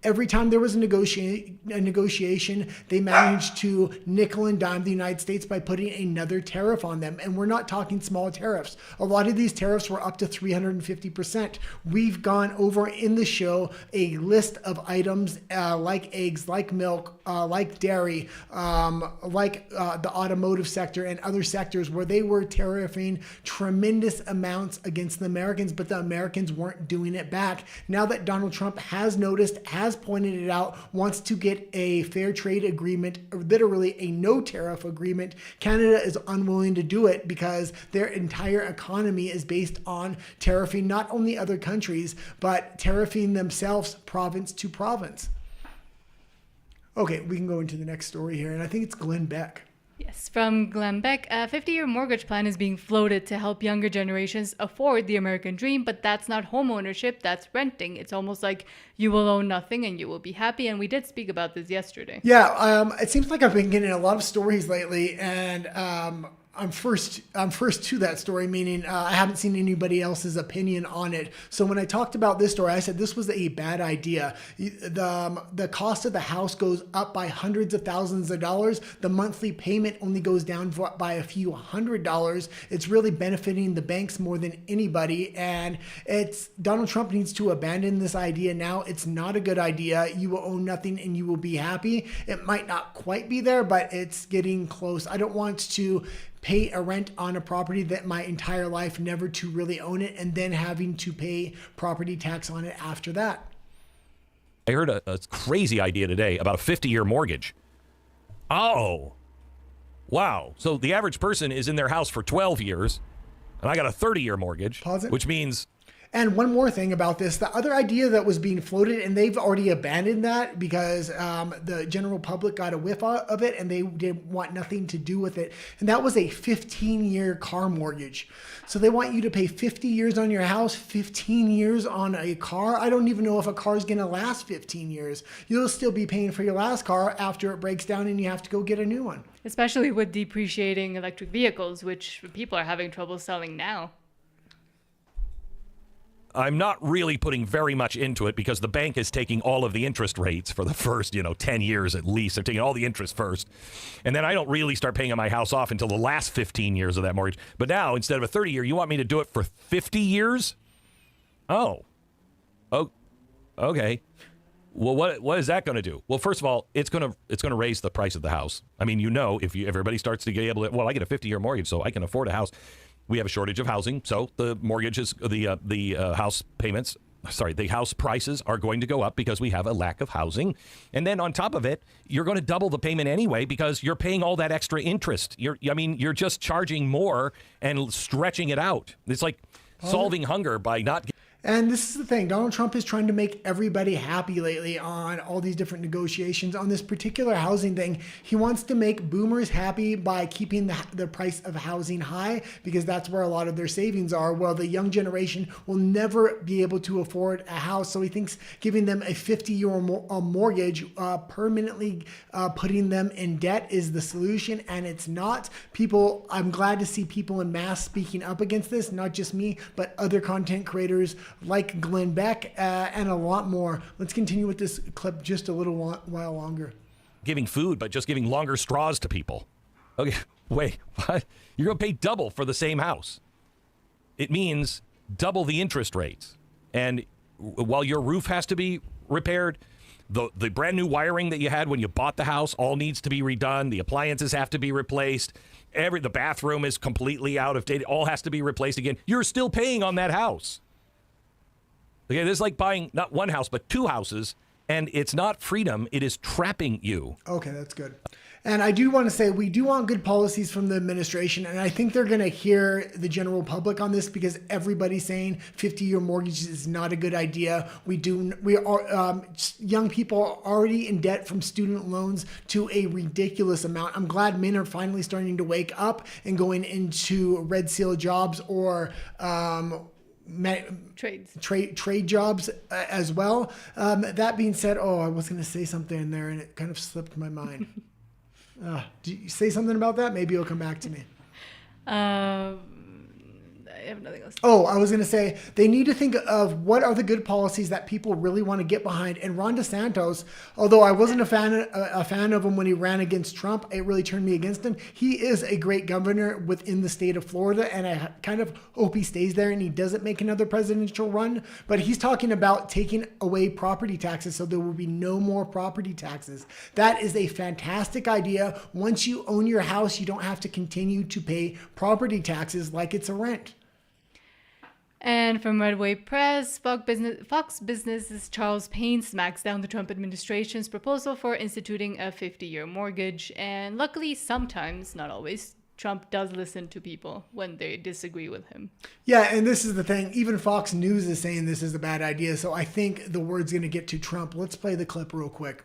every time there was a negotiation, they managed to nickel and dime the United States by putting another tariff on them. And we're not talking small tariffs. A lot of these tariffs were up to 350%. We've gone over in the show a list of items like eggs, like milk, like dairy, like the automotive sector and other sectors where they were tariffing tremendous amounts against the Americans, but the Americans weren't doing it back. Now that Donald Trump has noticed, has pointed it out, wants to get a fair trade agreement, literally a no tariff agreement, Canada is unwilling to do it because their entire economy is based on tariffing not only other countries, but tariffing themselves province to province. Okay, we can go into the next story here, and I think it's Glenn Beck. Yes, from Glenn Beck, a 50-year mortgage plan is being floated to help younger generations afford the American dream, but that's not home ownership, that's renting. It's almost like you will own nothing and you will be happy, and we did speak about this yesterday. Yeah, it seems like I've been getting a lot of stories lately, and I'm first to that story, meaning I haven't seen anybody else's opinion on it. So when I talked about this story, I said this was a bad idea. The cost of the house goes up by hundreds of thousands of dollars. The monthly payment only goes down by a few $100s. It's really benefiting the banks more than anybody. And Donald Trump needs to abandon this idea now. It's not a good idea. You will own nothing and you will be happy. It might not quite be there, but it's getting close. I don't want to pay a rent on a property that my entire life never to really own it and then having to pay property tax on it after that. I heard a crazy idea today about a 50-year mortgage. Oh, wow. So the average person is in their house for 12 years, and I got a 30-year mortgage, which means... And one more thing about this, the other idea that was being floated, and they've already abandoned that because the general public got a whiff of it and they didn't want nothing to do with it. And that was a 15-year car mortgage. So they want you to pay 50 years on your house, 15 years on a car. I don't even know if a car is going to last 15 years. You'll still be paying for your last car after it breaks down and you have to go get a new one. Especially with depreciating electric vehicles, which people are having trouble selling now. I'm not really putting very much into it because the bank is taking all of the interest rates for the first, 10 years at least. They're taking all the interest first. And then I don't really start paying my house off until the last 15 years of that mortgage. But now, instead of a 30-year, you want me to do it for 50 years? Oh, okay. Well, what is that going to do? Well, first of all, it's going to raise the price of the house. I mean, if everybody starts to get able to, I get a 50-year mortgage, so I can afford a house. We have a shortage of housing, so the mortgages, the house payments, the house prices are going to go up because we have a lack of housing. And then on top of it, you're going to double the payment anyway because you're paying all that extra interest. You're just charging more and stretching it out. It's like solving hunger by not. And this is the thing, Donald Trump is trying to make everybody happy lately on all these different negotiations. On this particular housing thing, he wants to make boomers happy by keeping the price of housing high because that's where a lot of their savings are. Well, the young generation will never be able to afford a house. So he thinks giving them a 50-year mortgage, permanently putting them in debt is the solution, and it's not. I'm glad to see people in mass speaking up against this, not just me, but other content creators like Glenn Beck and a lot more. Let's continue with this clip just a little while longer. giving food, but just giving longer straws to people. Okay, wait, what? You're going to pay double for the same house. It means double the interest rates. And while your roof has to be repaired, the brand new wiring that you had when you bought the house all needs to be redone. The appliances have to be replaced. The bathroom is completely out of date. It all has to be replaced again. You're still paying on that house. Okay, this is like buying not one house, but two houses. And it's not freedom. It is trapping you. Okay, that's good. And I do want to say we do want good policies from the administration. And I think they're going to hear the general public on this because everybody's saying 50-year mortgages is not a good idea. Young people are already in debt from student loans to a ridiculous amount. I'm glad men are finally starting to wake up and going into red seal jobs or trade jobs as well. That being said, I was going to say something in there and it kind of slipped my mind. Do you say something about that? Maybe it'll come back to me. I have nothing else. I was going to say they need to think of what are the good policies that people really want to get behind. And Ron DeSantis, although I wasn't a fan of him when he ran against Trump, it really turned me against him. He is a great governor within the state of Florida, and I kind of hope he stays there and he doesn't make another presidential run. But he's talking about taking away property taxes, so there will be no more property taxes. That is a fantastic idea. Once you own your house, you don't have to continue to pay property taxes like it's a rent. And from Red Wave Press, Fox Business's Charles Payne smacks down the Trump administration's proposal for instituting a 50-year mortgage. And luckily, sometimes, not always, Trump does listen to people when they disagree with him. Yeah, and this is the thing. Even Fox News is saying this is a bad idea. So I think the word's going to get to Trump. Let's play the clip real quick.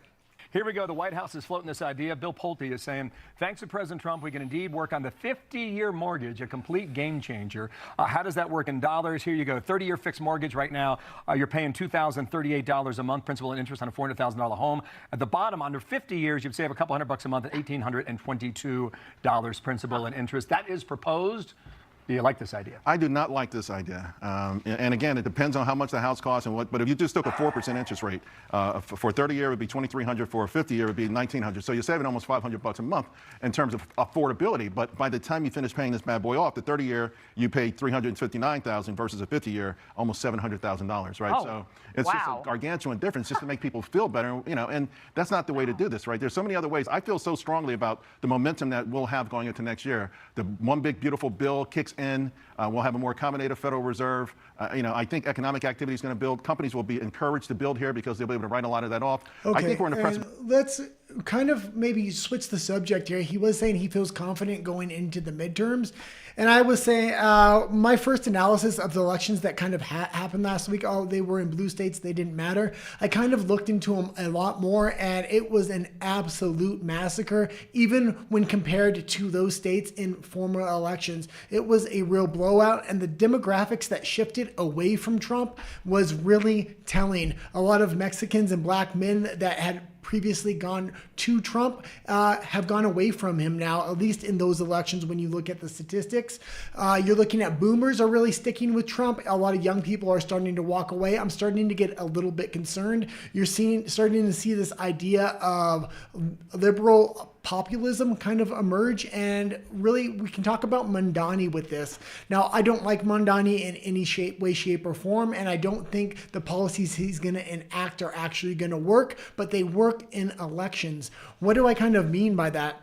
Here we go. The White House is floating this idea. Bill Pulte is saying, thanks to President Trump, we can indeed work on the 50-year mortgage, a complete game changer. How does that work in dollars? Here you go. 30-year fixed mortgage right now. You're paying $2,038 a month, principal and interest on a $400,000 home. At the bottom, under 50 years, you'd save a couple $100 a month at $1,822 principal and interest. That is proposed. Do you like this idea? I do not like this idea. And again, it depends on how much the house costs and what. But if you just took a 4% interest rate, for 30 year it would be $2,300. For a 50 year it would be $1,900. So you're saving almost $500 a month in terms of affordability. But by the time you finish paying this bad boy off, the 30 year you pay $359,000 versus a 50 year almost $700,000, right? Oh, so it's just a gargantuan difference just to make people feel better, And that's not the way to do this, right? There's so many other ways. I feel so strongly about the momentum that we'll have going into next year. The one big beautiful bill kicks in. We'll have a more accommodative Federal Reserve. I think economic activity is going to build. Companies will be encouraged to build here because they'll be able to write a lot of that off. Okay, I think we're in a press. Let's kind of maybe switch the subject here. He was saying he feels confident going into the midterms. And I was saying my first analysis of the elections that kind of happened last week, they were in blue states, they didn't matter. I kind of looked into them a lot more, and it was an absolute massacre. Even when compared to those states in former elections, it was a real blowout. And the demographics that shifted away from Trump was really telling. A lot of Mexicans and black men that had previously gone to Trump have gone away from him now, at least in those elections. When you look at the statistics, you're looking at boomers are really sticking with Trump. A lot of young people are starting to walk away. I'm starting to get a little bit concerned. You're starting to see this idea of liberal populism kind of emerge, and really we can talk about Mondani with this. Now, I don't like Mondani in any way, shape, or form, and I don't think the policies he's going to enact are actually going to work, but they work in elections. What do I kind of mean by that?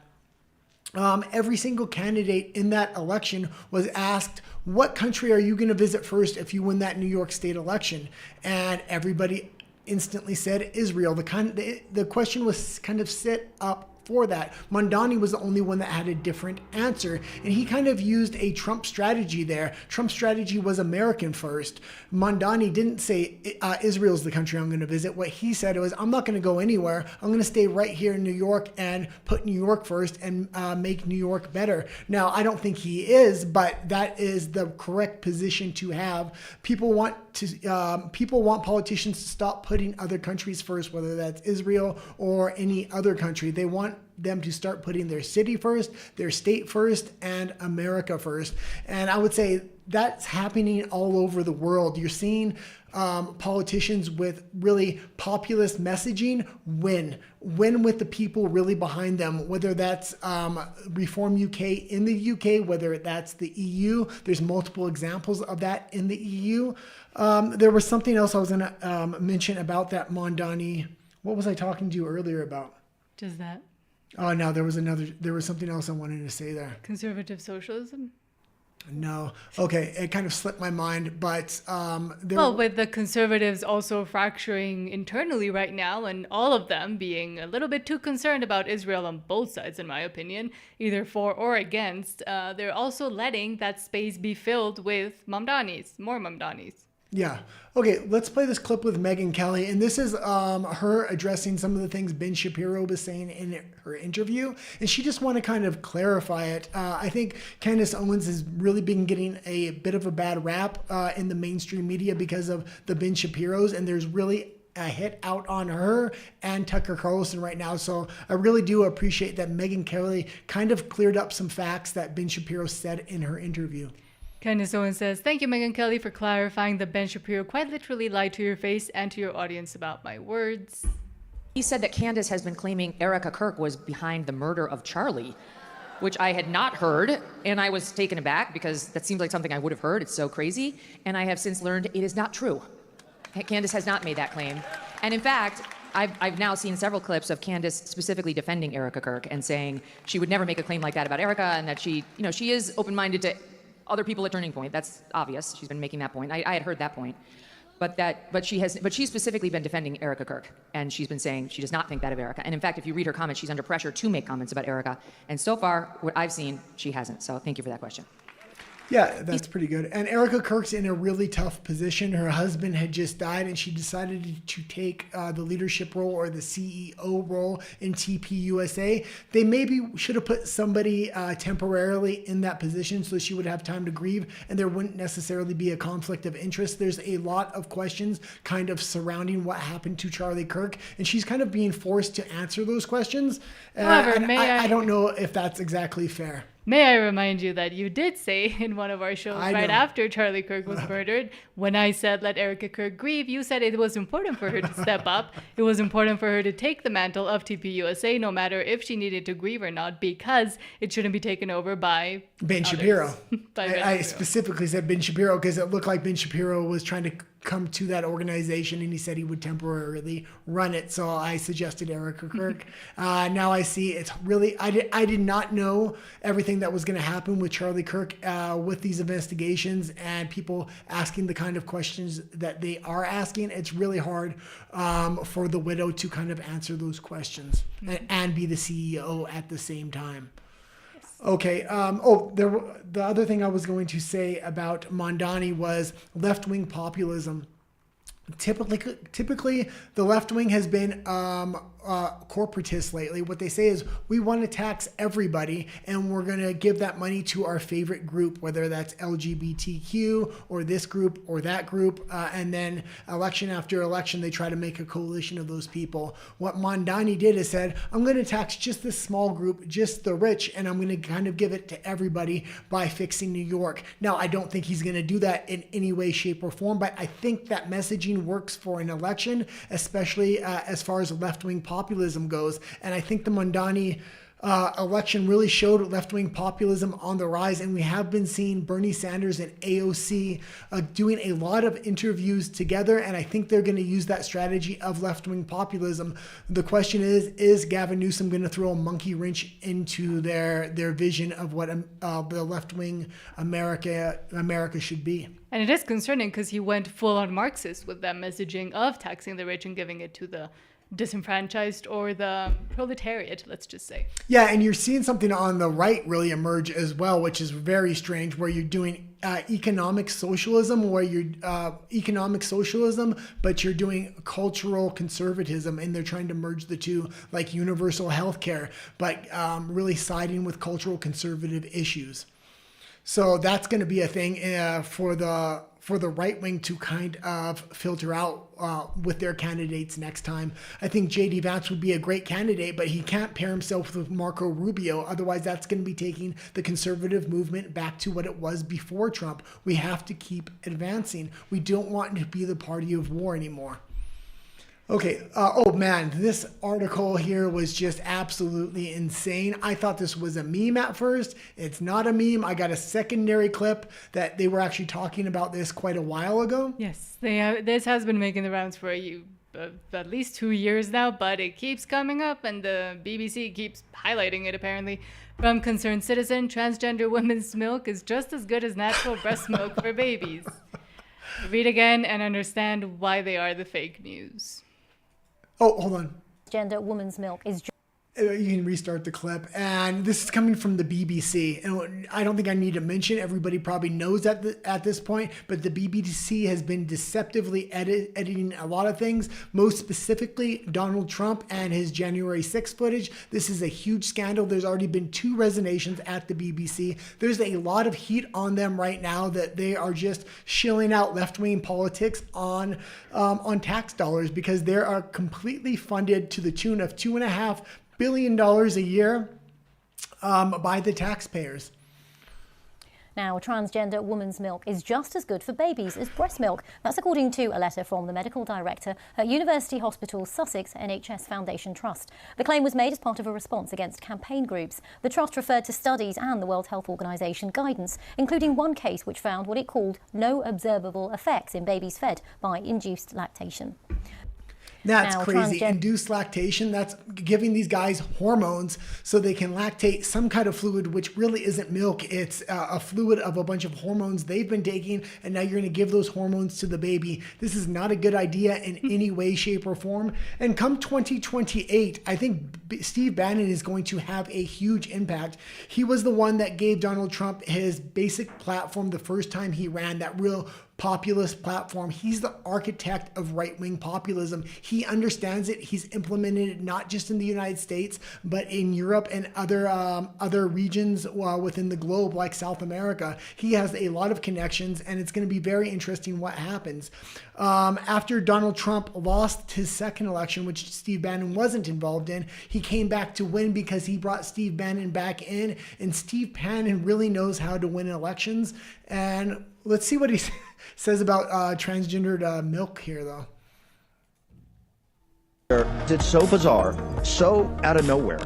Every single candidate in that election was asked, what country are you going to visit first if you win that New York State election? And everybody instantly said Israel. The question was kind of set up for that. Mondani was the only one that had a different answer, and he kind of used a Trump strategy there. Trump's strategy was American first. Mondani didn't say Israel's the country I'm going to visit. What he said was, I'm not going to go anywhere. I'm going to stay right here in New York and put New York first and make New York better. Now, I don't think he is, but that is the correct position to have. People want politicians to stop putting other countries first, whether that's Israel or any other country. They want them to start putting their city first, their state first, and America first. And I would say that's happening all over the world. You're seeing politicians with really populist messaging win with the people really behind them, whether that's Reform UK in the UK, whether that's the EU. There's multiple examples of that in the EU. There was something else I was going to mention about that Mondani. What was I talking to you earlier about? Does that? Oh, no, there was something else I wanted to say there. Conservative socialism? No. Okay, it kind of slipped my mind, but with the conservatives also fracturing internally right now, and all of them being a little bit too concerned about Israel on both sides, in my opinion, either for or against, they're also letting that space be filled with Mamdanis, more Mamdanis. Yeah. Okay, let's play this clip with Megyn Kelly. And this is her addressing some of the things Ben Shapiro was saying in her interview. And she just want to kind of clarify it. I think Candace Owens has really been getting a bit of a bad rap in the mainstream media because of the Ben Shapiros. And there's really a hit out on her and Tucker Carlson right now. So I really do appreciate that Megyn Kelly kind of cleared up some facts that Ben Shapiro said in her interview. Candace Owens says, "Thank you, Megyn Kelly, for clarifying that Ben Shapiro quite literally lied to your face and to your audience about my words." He said that Candace has been claiming Erica Kirk was behind the murder of Charlie, which I had not heard, and I was taken aback because that seems like something I would have heard. It's so crazy. And I have since learned it is not true. Candace has not made that claim. And in fact, I've now seen several clips of Candace specifically defending Erica Kirk and saying she would never make a claim like that about Erica, and that she is open-minded to other people at Turning Point. That's obvious. She's been making that point. I had heard that point. But she's specifically been defending Erica Kirk, and she's been saying she does not think that of Erica. And in fact, if you read her comments, she's under pressure to make comments about Erica. And so far, what I've seen, she hasn't. So thank you for that question. Yeah, that's pretty good. And Erica Kirk's in a really tough position. Her husband had just died, and she decided to take the leadership role or the CEO role in TPUSA. They maybe should have put somebody temporarily in that position so she would have time to grieve, and there wouldn't necessarily be a conflict of interest. There's a lot of questions kind of surrounding what happened to Charlie Kirk, and she's kind of being forced to answer those questions. However, I don't know if that's exactly fair. May I remind you that you did say in one of our shows after Charlie Kirk was murdered, when I said let Erica Kirk grieve, you said it was important for her to step up. It was important for her to take the mantle of TPUSA, no matter if she needed to grieve or not, because it shouldn't be taken over by Ben Shapiro. I specifically said Ben Shapiro because it looked like Ben Shapiro was trying to come to that organization, and he said he would temporarily run it. So I suggested Erica Kirk. Now I see it's really, I did not know everything that was going to happen with Charlie Kirk with these investigations and people asking the kind of questions that they are asking. It's really hard for the widow to kind of answer those questions and be the CEO at the same time. Okay. The other thing I was going to say about Mondani was left-wing populism. Typically, the left wing has been corporatist lately. What they say is we want to tax everybody, and we're going to give that money to our favorite group, whether that's LGBTQ or this group or that group. And then election after election, they try to make a coalition of those people. What Mondani did is said, I'm going to tax just this small group, just the rich, and I'm going to kind of give it to everybody by fixing New York. Now, I don't think he's going to do that in any way, shape, or form, but I think that messaging works for an election, especially as far as left-wing populism goes. And I think the Mondani election really showed left-wing populism on the rise, and we have been seeing Bernie Sanders and AOC doing a lot of interviews together, and I think they're going to use that strategy of left-wing populism. The question is Gavin Newsom going to throw a monkey wrench into their vision of what the left-wing America should be? And it is concerning because he went full-on Marxist with that messaging of taxing the rich and giving it to the disenfranchised or the proletariat, let's just say. Yeah, and you're seeing something on the right really emerge as well, which is very strange, where you're doing economic socialism, but you're doing cultural conservatism, and they're trying to merge the two, like universal health care, but really siding with cultural conservative issues. So that's going to be a thing for for the right wing to kind of filter out with their candidates next time. I think J.D. Vance would be a great candidate, but he can't pair himself with Marco Rubio. Otherwise, that's going to be taking the conservative movement back to what it was before Trump. We have to keep advancing. We don't want to be the party of war anymore. Okay. Oh man, this article here was just absolutely insane. I thought this was a meme at first. It's not a meme. I got a secondary clip that they were actually talking about this quite a while ago. Yes, this has been making the rounds for at least 2 years now, but it keeps coming up and the BBC keeps highlighting it apparently. From Concerned Citizen, transgender women's milk is just as good as natural breast milk for babies. Read again and understand why they are the fake news. Oh, hold on. Gender woman's milk is. You can restart the clip. And this is coming from the BBC. And I don't think I need to mention, everybody probably knows at this point, but the BBC has been deceptively editing a lot of things, most specifically Donald Trump and his January 6th footage. This is a huge scandal. There's already been 2 resignations at the BBC. There's a lot of heat on them right now that they are just shilling out left-wing politics on tax dollars because they are completely funded to the tune of $2.5 billion a year by the taxpayers. Now, transgender woman's milk is just as good for babies as breast milk. That's according to a letter from the medical director at University Hospital Sussex NHS Foundation Trust. The claim was made as part of a response against campaign groups. The trust referred to studies and the World Health Organization guidance, including one case which found what it called no observable effects in babies fed by induced lactation. That's now, crazy. Induced lactation, that's giving these guys hormones so they can lactate some kind of fluid, which really isn't milk. It's a fluid of a bunch of hormones they've been taking, and now you're going to give those hormones to the baby. This is not a good idea in any way, shape, or form. And come 2028, I think Steve Bannon is going to have a huge impact. He was the one that gave Donald Trump his basic platform the first time he ran, that real populist platform. He's the architect of right-wing populism. He understands it. He's implemented it not just in the United States, but in Europe and other regions within the globe, like South America. He has a lot of connections, and it's going to be very interesting what happens. After Donald Trump lost his second election, which Steve Bannon wasn't involved in, he came back to win because he brought Steve Bannon back in, and Steve Bannon really knows how to win elections. And let's see what he says about transgendered milk here, though. It's so bizarre, so out of nowhere,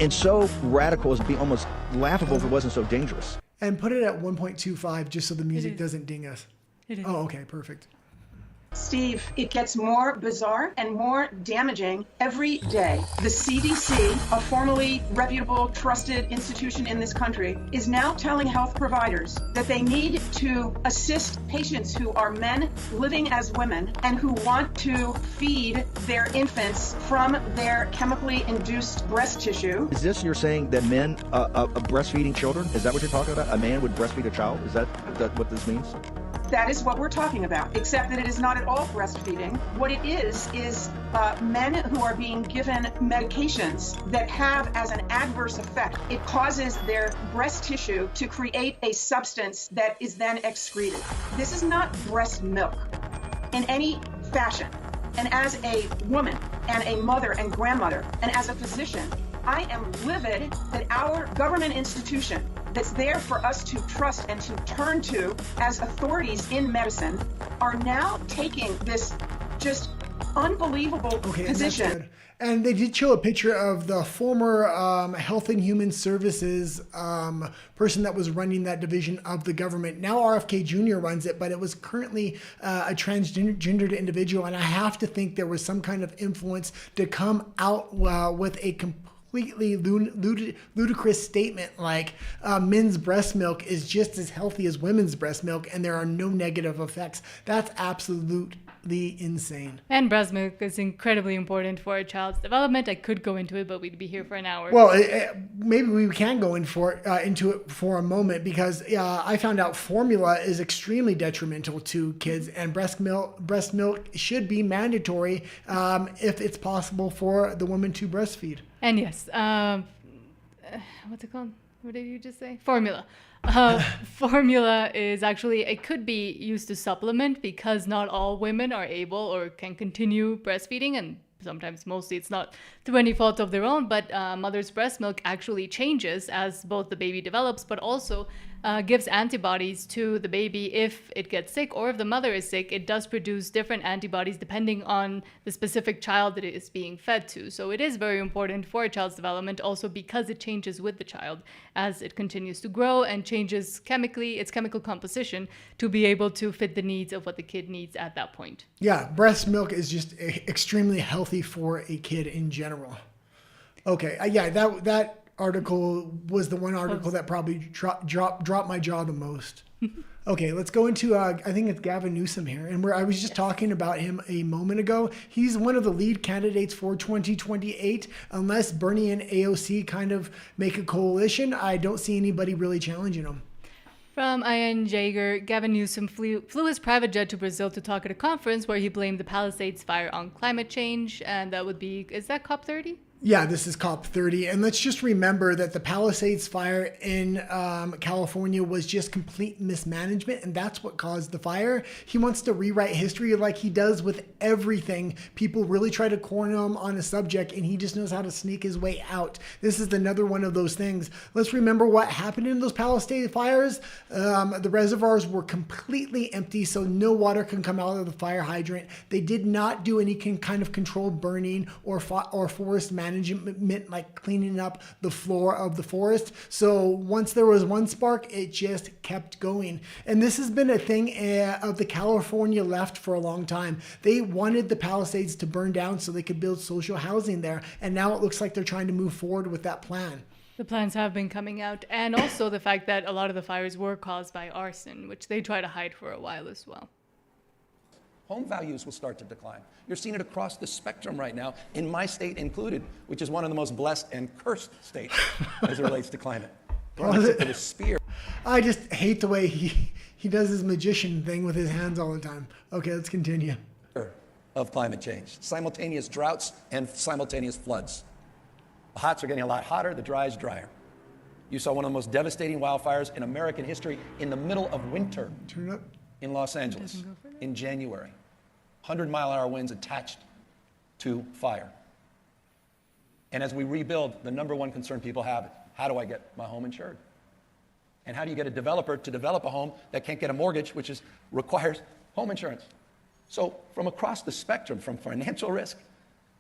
and so radical as to be almost laughable if it wasn't so dangerous. And put it at 1.25 just so the music doesn't ding us. Oh, okay, perfect. Steve, it gets more bizarre and more damaging every day. The CDC, a formerly reputable, trusted institution in this country, is now telling health providers that they need to assist patients who are men living as women and who want to feed their infants from their chemically induced breast tissue. Is this you're saying that men breastfeeding children? Is that what you're talking about? A man would breastfeed a child? Is that what this means? That is what we're talking about, except that it is not at all breastfeeding. What it is men who are being given medications that have as an adverse effect, it causes their breast tissue to create a substance that is then excreted. This is not breast milk in any fashion. And as a woman and a mother and grandmother and as a physician, I am livid that our government institution that's there for us to trust and to turn to as authorities in medicine are now taking this just unbelievable position. And they did show a picture of the former Health and Human Services person that was running that division of the government. Now RFK Jr. runs it, but it was currently a transgendered individual. And I have to think there was some kind of influence to come out with a completely ludicrous statement like men's breast milk is just as healthy as women's breast milk and there are no negative effects. That's absolutely insane. And breast milk is incredibly important for a child's development. I could go into it, but we'd be here for an hour. Well, maybe we can go into it for a moment because I found out formula is extremely detrimental to kids, and breast milk should be mandatory if it's possible for the woman to breastfeed. And yes, what's it called? What did you just say? Formula. Formula is actually, it could be used to supplement because not all women are able or can continue breastfeeding, and sometimes mostly it's not through any fault of their own, but mother's breast milk actually changes as both the baby develops, but also gives antibodies to the baby if it gets sick, or if the mother is sick, it does produce different antibodies depending on the specific child that it is being fed to. So it is very important for a child's development also because it changes with the child as it continues to grow and changes chemically, its chemical composition, to be able to fit the needs of what the kid needs at that point. Yeah, breast milk is just extremely healthy for a kid in general. Okay, yeah, that article was the one article that probably dropped my jaw the most. Okay, let's go into, I think it's Gavin Newsom here. And I was just talking about him a moment ago. He's one of the lead candidates for 2028. Unless Bernie and AOC kind of make a coalition, I don't see anybody really challenging him. From Ian Jaeger, Gavin Newsom flew his private jet to Brazil to talk at a conference where he blamed the Palisades fire on climate change. And that would be, is that COP30? Yeah, this is COP30. And let's just remember that the Palisades fire in California was just complete mismanagement, and that's what caused the fire. He wants to rewrite history like he does with everything. People really try to corner him on a subject, and he just knows how to sneak his way out. This is another one of those things. Let's remember what happened in those Palisades fires. The reservoirs were completely empty, so no water can come out of the fire hydrant. They did not do any kind of controlled burning or forest management, like cleaning up the floor of the forest. So once there was one spark, it just kept going. And this has been a thing of the California left for a long time. They wanted the Palisades to burn down so they could build social housing there. And now it looks like they're trying to move forward with that plan. The plans have been coming out. And also the fact that a lot of the fires were caused by arson, which they try to hide for a while as well. Home values will start to decline. You're seeing it across the spectrum right now, in my state included, which is one of the most blessed and cursed states as it relates to climate. The spear. I just hate the way he does his magician thing with his hands all the time. Okay, let's continue. Of climate change, simultaneous droughts and simultaneous floods. The hots are getting a lot hotter, the dry is drier. You saw one of the most devastating wildfires in American history in the middle of winter. Turn it up. In Los Angeles in January. 100-mile-an-hour winds attached to fire. And as we rebuild, the number one concern people have is, how do I get my home insured? And how do you get a developer to develop a home that can't get a mortgage, which requires home insurance? So from across the spectrum, from financial risk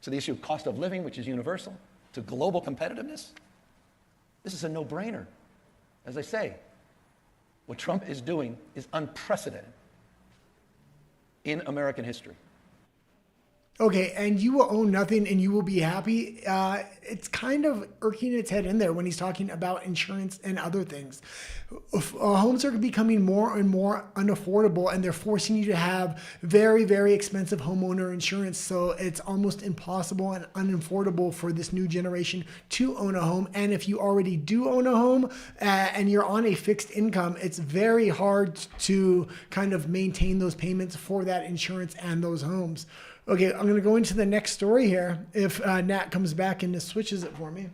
to the issue of cost of living, which is universal, to global competitiveness, this is a no-brainer. As I say, what Trump is doing is unprecedented in American history. Okay, and you will own nothing and you will be happy. It's kind of irking its head in there when he's talking about insurance and other things. Homes are becoming more and more unaffordable, and they're forcing you to have very, very expensive homeowner insurance. So it's almost impossible and unaffordable for this new generation to own a home. And if you already do own a home and you're on a fixed income, it's very hard to kind of maintain those payments for that insurance and those homes. Okay, I'm going to go into the next story here. If Nat comes back and switches it for me,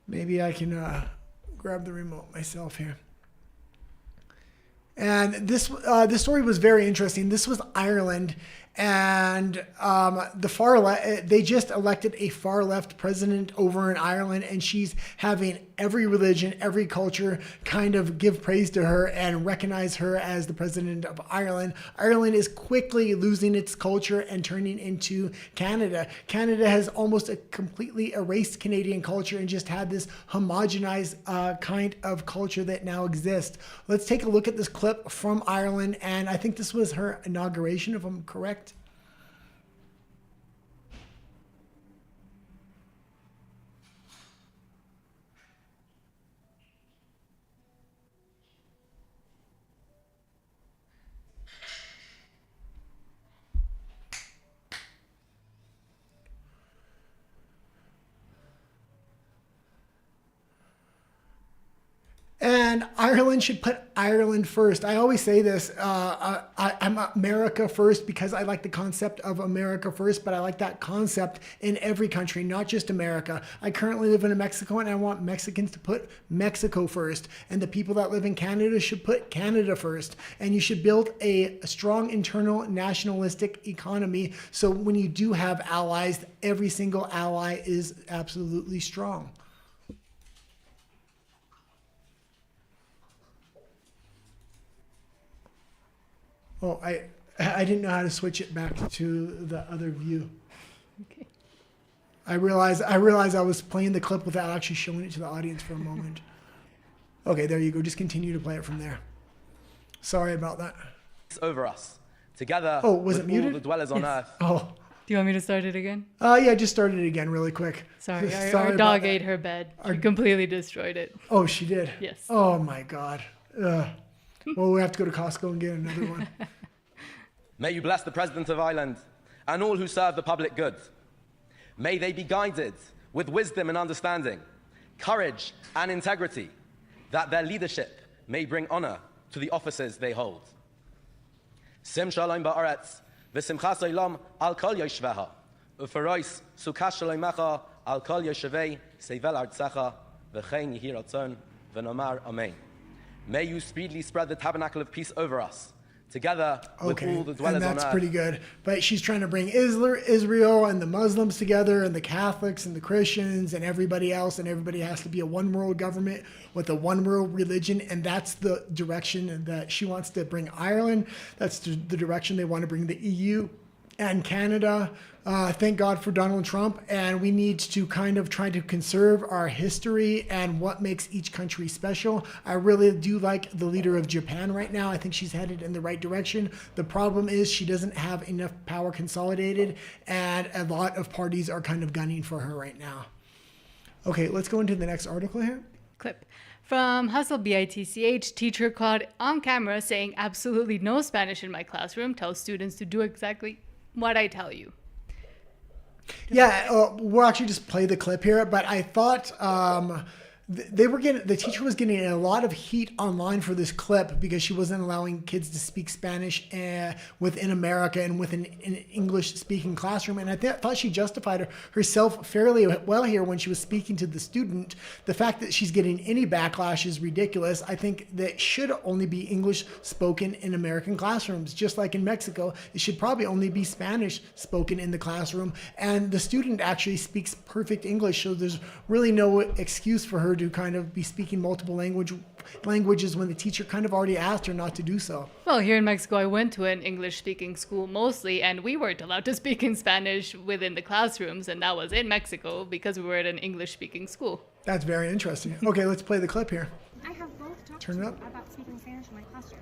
maybe I can grab the remote myself here. And this story was very interesting. This was Ireland, and the far left, they just elected a far left president over in Ireland, and she's having every religion, every culture kind of give praise to her and recognize her as the president of Ireland. Ireland is quickly losing its culture and turning into Canada. Canada has almost a completely erased Canadian culture and just had this homogenized kind of culture that now exists. Let's take a look at this clip from Ireland, and I think this was her inauguration, if I'm correct. And And Ireland should put Ireland first. I always say this, I'm America first because I like the concept of America first, but I like that concept in every country, not just America. I currently live in Mexico and I want Mexicans to put Mexico first. And the people that live in Canada should put Canada first. And you should build a strong internal nationalistic economy. So when you do have allies, every single ally is absolutely strong. Oh, I didn't know how to switch it back to the other view. Okay. I realized I was playing the clip without actually showing it to the audience for a moment. Okay, there you go. Just continue to play it from there. Sorry about that. It's over us. Together was with it muted? all the dwellers on earth. Oh. Do you want me to start it again? Yeah, just started it again really quick. Sorry, Sorry our dog ate her bed. She completely destroyed it. Oh, she did? Yes. Oh, my God. Well, we have to go to Costco and get another one. May you bless the President of Ireland and all who serve the public good. May they be guided with wisdom and understanding, courage and integrity, that their leadership may bring honor to the offices they hold. Sim shalom ba'aretz, v'simchas olam al kol yoshveha, u'farois sukash shalomecha al kol yoshevei seivel artzecha, v'chein yehi ratzon, v'nomar amen. May you speedily spread the tabernacle of peace over us, together with all the dwellers on earth. And that's pretty good. But she's trying to bring Israel and the Muslims together and the Catholics and the Christians and everybody else, and everybody has to be a one world government with a one world religion. And that's the direction that she wants to bring Ireland. That's the direction they want to bring the EU and Canada. Thank God for Donald Trump. And we need to kind of try to conserve our history and what makes each country special. I really do like the leader of Japan right now. I think she's headed in the right direction. The problem is she doesn't have enough power consolidated, and a lot of parties are kind of gunning for her right now. Okay, let's go into the next article here. Clip. From Hustle BITCH, teacher caught on camera saying absolutely no Spanish in my classroom, tells students to do exactly what I tell you. Yeah, we'll actually just play the clip here, but I thought the teacher was getting a lot of heat online for this clip because she wasn't allowing kids to speak Spanish within America and within an English-speaking classroom. And I thought she justified herself fairly well here when she was speaking to the student. The fact that she's getting any backlash is ridiculous. I think that should only be English spoken in American classrooms. Just like in Mexico, it should probably only be Spanish spoken in the classroom. And the student actually speaks perfect English, so there's really no excuse for her to kind of be speaking multiple languages when the teacher kind of already asked her not to do so. Well, here in Mexico, I went to an English-speaking school mostly, and we weren't allowed to speak in Spanish within the classrooms, and that was in Mexico because we were at an English-speaking school. That's very interesting. Okay, let's play the clip here. I have both talked Turn it up. about speaking Spanish in my classroom,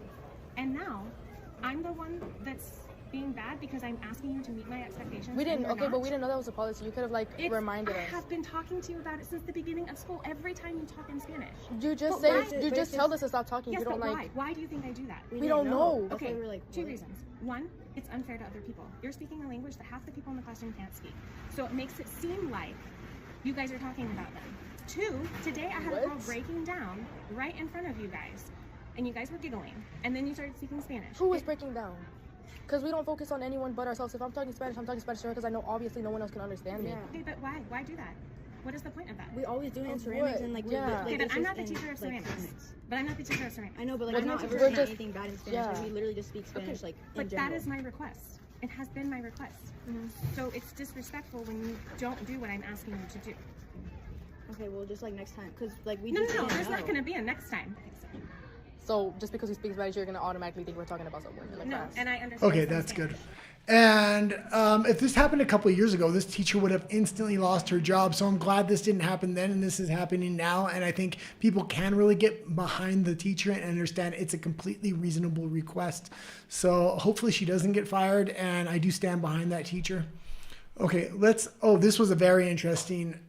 and now I'm the one that's being bad because I'm asking you to meet my expectations. We didn't, okay, but we didn't know that was a policy. You could have reminded us. I have been talking to you about it since the beginning of school. Every time you talk in Spanish. You just tell us to stop talking. Yes, You don't but like. why? Why do you think I do that? We don't know. Okay, We're like, two what? reasons. One, it's unfair to other people. You're speaking a language that half the people in the classroom can't speak. So it makes it seem like you guys are talking about them. Two, today I had a girl breaking down right in front of you guys, and you guys were giggling, and then you started speaking Spanish. Who was breaking down? Because we don't focus on anyone but ourselves. If I'm talking Spanish to her because I know obviously no one else can understand me. Okay, but why? Why do that? What is the point of that? We always do it in ceramics and like Okay, but I'm not the teacher of ceramics. But I'm not the teacher of ceramics. I know, but like I'm not ever saying anything bad in Spanish. Like, we literally just speak Spanish like in but general. that is my request. It has been my request. So it's disrespectful when you don't do what I'm asking you to do. Okay, well just like next time, because like we No, just didn't there's not know. going to be a next time. So just because we speak Spanish, you're gonna automatically think we're talking about someone in the class. And I understand. Okay, that's good. And if this happened a couple of years ago, this teacher would have instantly lost her job. So I'm glad this didn't happen then, and this is happening now. And I think people can really get behind the teacher and understand it's a completely reasonable request. So hopefully she doesn't get fired, and I do stand behind that teacher. Okay, this was a very interesting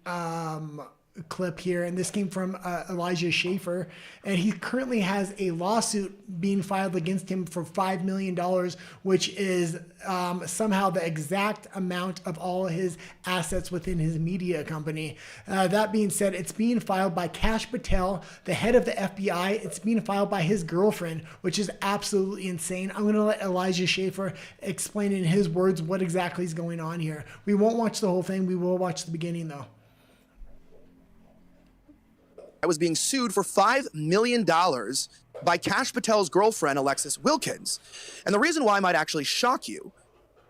clip here, and this came from Elijah Schaefer, and he currently has a lawsuit being filed against him for $5 million, which is somehow the exact amount of all his assets within his media company. That being said, it's being filed by Kash Patel, the head of the FBI. It's being filed by his girlfriend, which is absolutely insane. I'm going to let Elijah Schaefer explain in his words what exactly is going on here. We won't watch the whole thing. We will watch the beginning, though. I was being sued for $5 million by Kash Patel's girlfriend, Alexis Wilkins. And the reason why might actually shock you.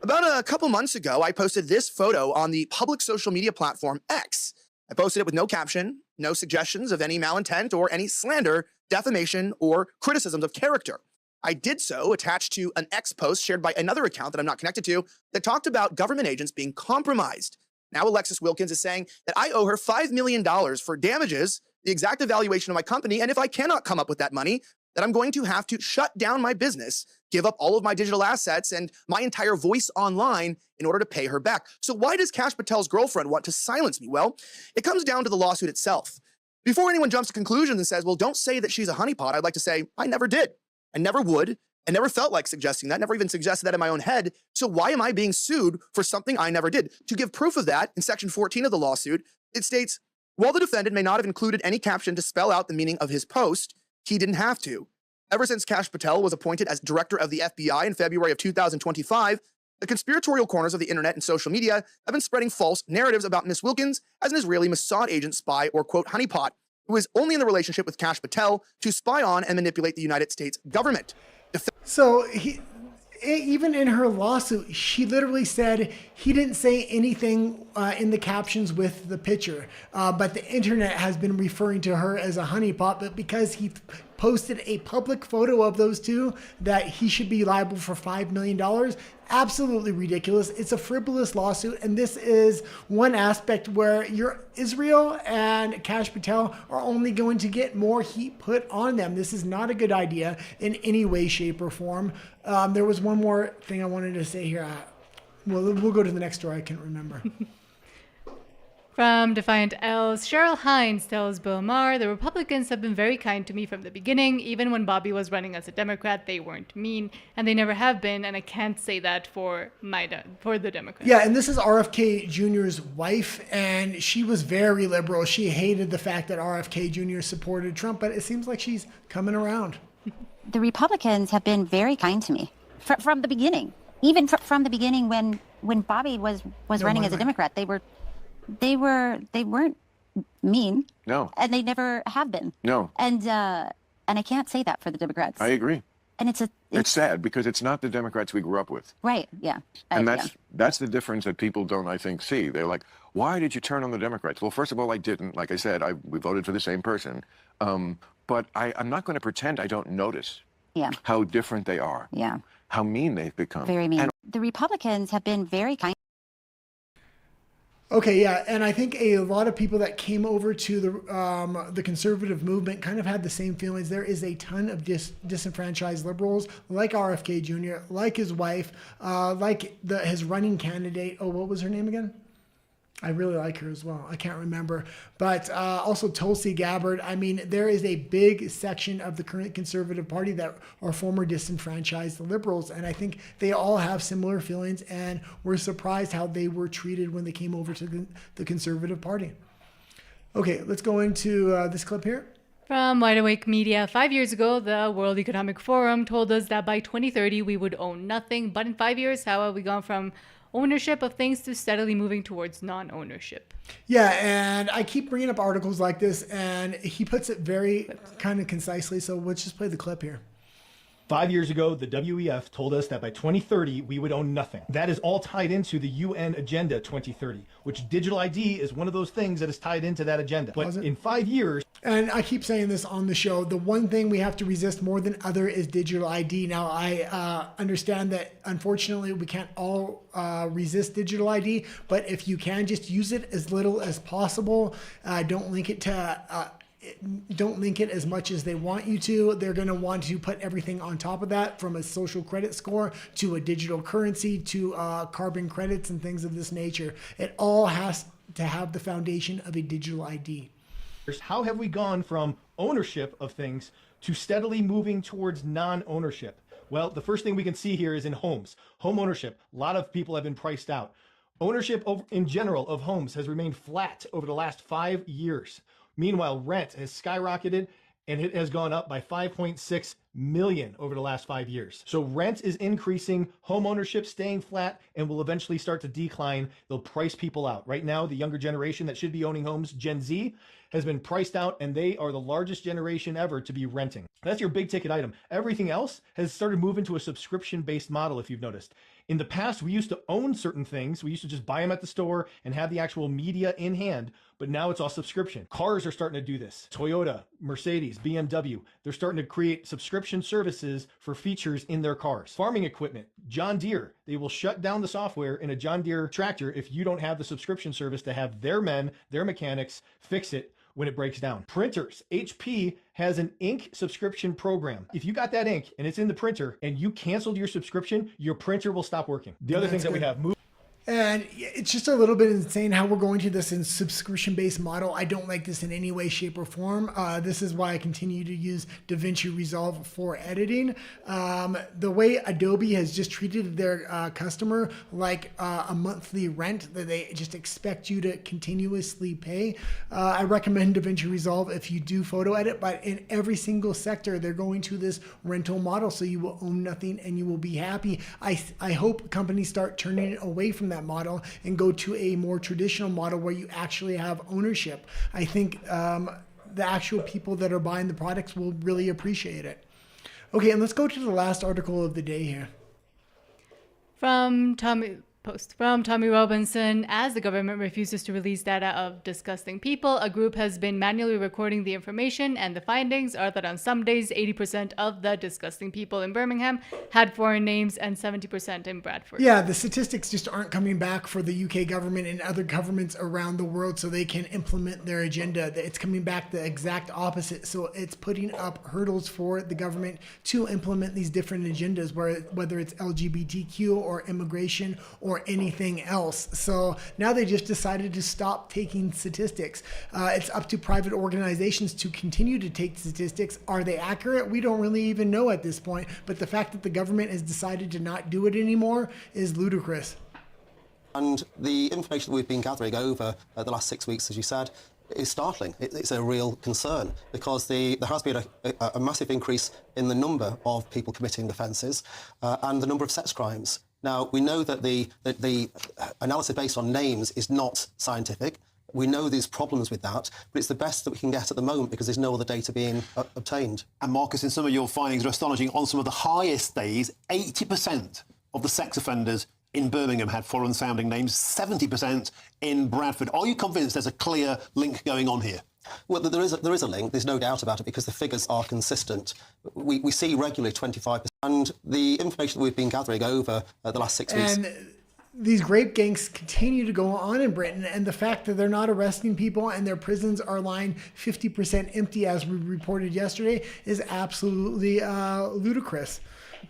About a couple months ago, I posted this photo on the public social media platform X. I posted it with no caption, no suggestions of any malintent or any slander, defamation, or criticisms of character. I did so attached to an X post shared by another account that I'm not connected to that talked about government agents being compromised. Now Alexis Wilkins is saying that I owe her $5 million for damages, the exact evaluation of my company, and if I cannot come up with that money, that I'm going to have to shut down my business, give up all of my digital assets and my entire voice online in order to pay her back. So why does Kash Patel's girlfriend want to silence me? Well, it comes down to the lawsuit itself. Before anyone jumps to conclusions and says, well, don't say that she's a honeypot, I'd like to say, I never did. I never would. I never felt like suggesting that, never even suggested that in my own head. So why am I being sued for something I never did? To give proof of that, in section 14 of the lawsuit, it states, while the defendant may not have included any caption to spell out the meaning of his post, he didn't have to. Ever since Kash Patel was appointed as director of the FBI in February of 2025, the conspiratorial corners of the internet and social media have been spreading false narratives about Miss Wilkins as an Israeli Mossad agent, spy, or quote, honeypot, who is only in the relationship with Kash Patel to spy on and manipulate the United States government. So even in her lawsuit, she literally said he didn't say anything in the captions with the picture, but the internet has been referring to her as a honeypot, but because he posted a public photo of those two, that he should be liable for $5 million. Absolutely ridiculous. It's a frivolous lawsuit, and this is one aspect where Israel and Kash Patel are only going to get more heat put on them. This is not a good idea in any way, shape, or form. There was one more thing I wanted to say here. Well, we'll go to the next story. I can't remember. From Defiant L's, Cheryl Hines tells Bill Maher, the Republicans have been very kind to me from the beginning. Even when Bobby was running as a Democrat, they weren't mean, and they never have been, and I can't say that for the Democrats. Yeah, and this is RFK Jr.'s wife, and she was very liberal. She hated the fact that RFK Jr. supported Trump, but it seems like she's coming around. The Republicans have been very kind to me from the beginning. Even from the beginning when Bobby was running as a Democrat, they weren't mean. No. And they never have been. No. And I can't say that for the Democrats. I agree. And it's sad because it's not the Democrats we grew up with. Right. Yeah. And that's the difference that people don't, I think, see. They're like, why did you turn on the Democrats? Well, first of all, I didn't. Like I said, we voted for the same person. But I'm not going to pretend I don't notice how different they are. Yeah. How mean they've become. Very mean. The Republicans have been very kind. Okay, yeah, and I think a lot of people that came over to the conservative movement kind of had the same feelings. There is a ton of disenfranchised liberals, like RFK Jr., like his wife, like his running candidate. Oh, what was her name again? I really like her as well. I can't remember. But also Tulsi Gabbard. I mean, there is a big section of the current conservative party that are former disenfranchised liberals. And I think they all have similar feelings. And we're surprised how they were treated when they came over to the conservative party. Okay, let's go into this clip here. From Wide Awake Media, 5 years ago, the World Economic Forum told us that by 2030, we would own nothing. But in 5 years, how have we gone from ownership of things to steadily moving towards non-ownership? Yeah, and I keep bringing up articles like this, and he puts it very kind of concisely, so let's just play the clip here. 5 years ago, the WEF told us that by 2030, we would own nothing. That is all tied into the UN Agenda 2030, which digital ID is one of those things that is tied into that agenda. But in 5 years... And I keep saying this on the show, the one thing we have to resist more than other is digital ID. Now, I understand that, unfortunately, we can't all resist digital ID, but if you can, just use it as little as possible. Don't link it as much as they want you to. They're going to want to put everything on top of that, from a social credit score to a digital currency to carbon credits and things of this nature. It all has to have the foundation of a digital ID. How have we gone from ownership of things to steadily moving towards non-ownership? Well, the first thing we can see here is in homes. Home ownership, a lot of people have been priced out. Ownership in general of homes has remained flat over the last 5 years. Meanwhile, rent has skyrocketed and it has gone up by 5.6 million over the last 5 years. So rent is increasing, home ownership staying flat, and will eventually start to decline. They'll price people out. Right now, the younger generation that should be owning homes, Gen Z, has been priced out, and they are the largest generation ever to be renting. That's your big ticket item. Everything else has started moving to a subscription-based model, if you've noticed. In the past, we used to own certain things. We used to just buy them at the store and have the actual media in hand, but now it's all subscription. Cars are starting to do this. Toyota, Mercedes, BMW, they're starting to create subscription services for features in their cars. Farming equipment, John Deere, they will shut down the software in a John Deere tractor if you don't have the subscription service to have their men, their mechanics, fix it when it breaks down. Printers, HP has an ink subscription program. If you got that ink and it's in the printer and you canceled your subscription, your printer will stop working. The other things that we have, and it's just a little bit insane how we're going to this in subscription-based model. I don't like this in any way, shape, or form. This is why I continue to use DaVinci Resolve for editing. The way Adobe has just treated their customer like a monthly rent that they just expect you to continuously pay. I recommend DaVinci Resolve if you do photo edit, but in every single sector, they're going to this rental model, so you will own nothing and you will be happy. I hope companies start turning away from that model and go to a more traditional model where you actually have ownership. I think the actual people that are buying the products will really appreciate it. Okay, and let's go to the last article of the day here. From Tommy Robinson, as the government refuses to release data of disgusting people, a group has been manually recording the information, and the findings are that on some days, 80% of the disgusting people in Birmingham had foreign names and 70% in Bradford. Yeah, the statistics just aren't coming back for the UK government and other governments around the world so they can implement their agenda. It's coming back the exact opposite. So it's putting up hurdles for the government to implement these different agendas, whether it's LGBTQ or immigration or anything else. So now they just decided to stop taking statistics. It's up to private organizations to continue to take statistics. Are they accurate? We don't really even know at this point, but the fact that the government has decided to not do it anymore is ludicrous. And the information that we've been gathering over the last 6 weeks, as you said, is startling. It's a real concern because there has been a massive increase in the number of people committing offences and the number of sex crimes. Now, we know that the analysis based on names is not scientific. We know there's problems with that, but it's the best that we can get at the moment because there's no other data being obtained. And Marcus, in some of your findings are astonishing. On some of the highest days, 80% of the sex offenders in Birmingham had foreign-sounding names, 70% in Bradford. Are you convinced there's a clear link going on here? Well, there is a link. There's no doubt about it because the figures are consistent. We see regularly 25%. And the information that we've been gathering over the last 6 weeks... And these rape gangs continue to go on in Britain, and the fact that they're not arresting people and their prisons are lying 50% empty, as we reported yesterday, is absolutely ludicrous.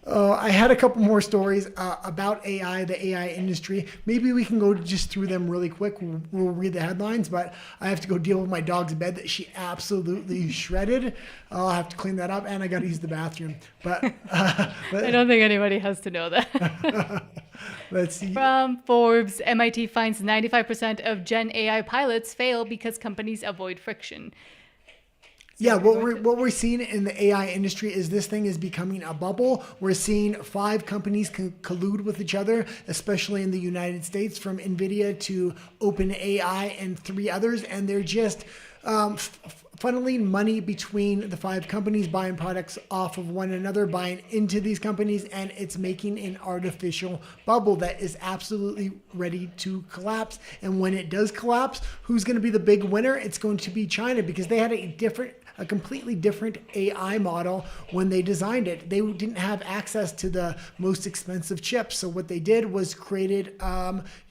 I had a couple more stories about AI, the AI industry. Maybe we can go just through them really quick. We'll read the headlines, but I have to go deal with my dog's bed that she absolutely shredded. I'll have to clean that up, and I got to use the bathroom. But I don't think anybody has to know that. Let's see. From Forbes, MIT finds 95% of Gen AI pilots fail because companies avoid friction. Yeah, what we're seeing in the AI industry is this thing is becoming a bubble. We're seeing 5 companies collude with each other, especially in the United States, from NVIDIA to OpenAI and 3 others, and they're just funneling money between the 5 companies, buying products off of one another, buying into these companies, and it's making an artificial bubble that is absolutely ready to collapse. And when it does collapse, who's going to be the big winner? It's going to be China, because they had a completely different AI model when they designed it. They didn't have access to the most expensive chips. So what they did was created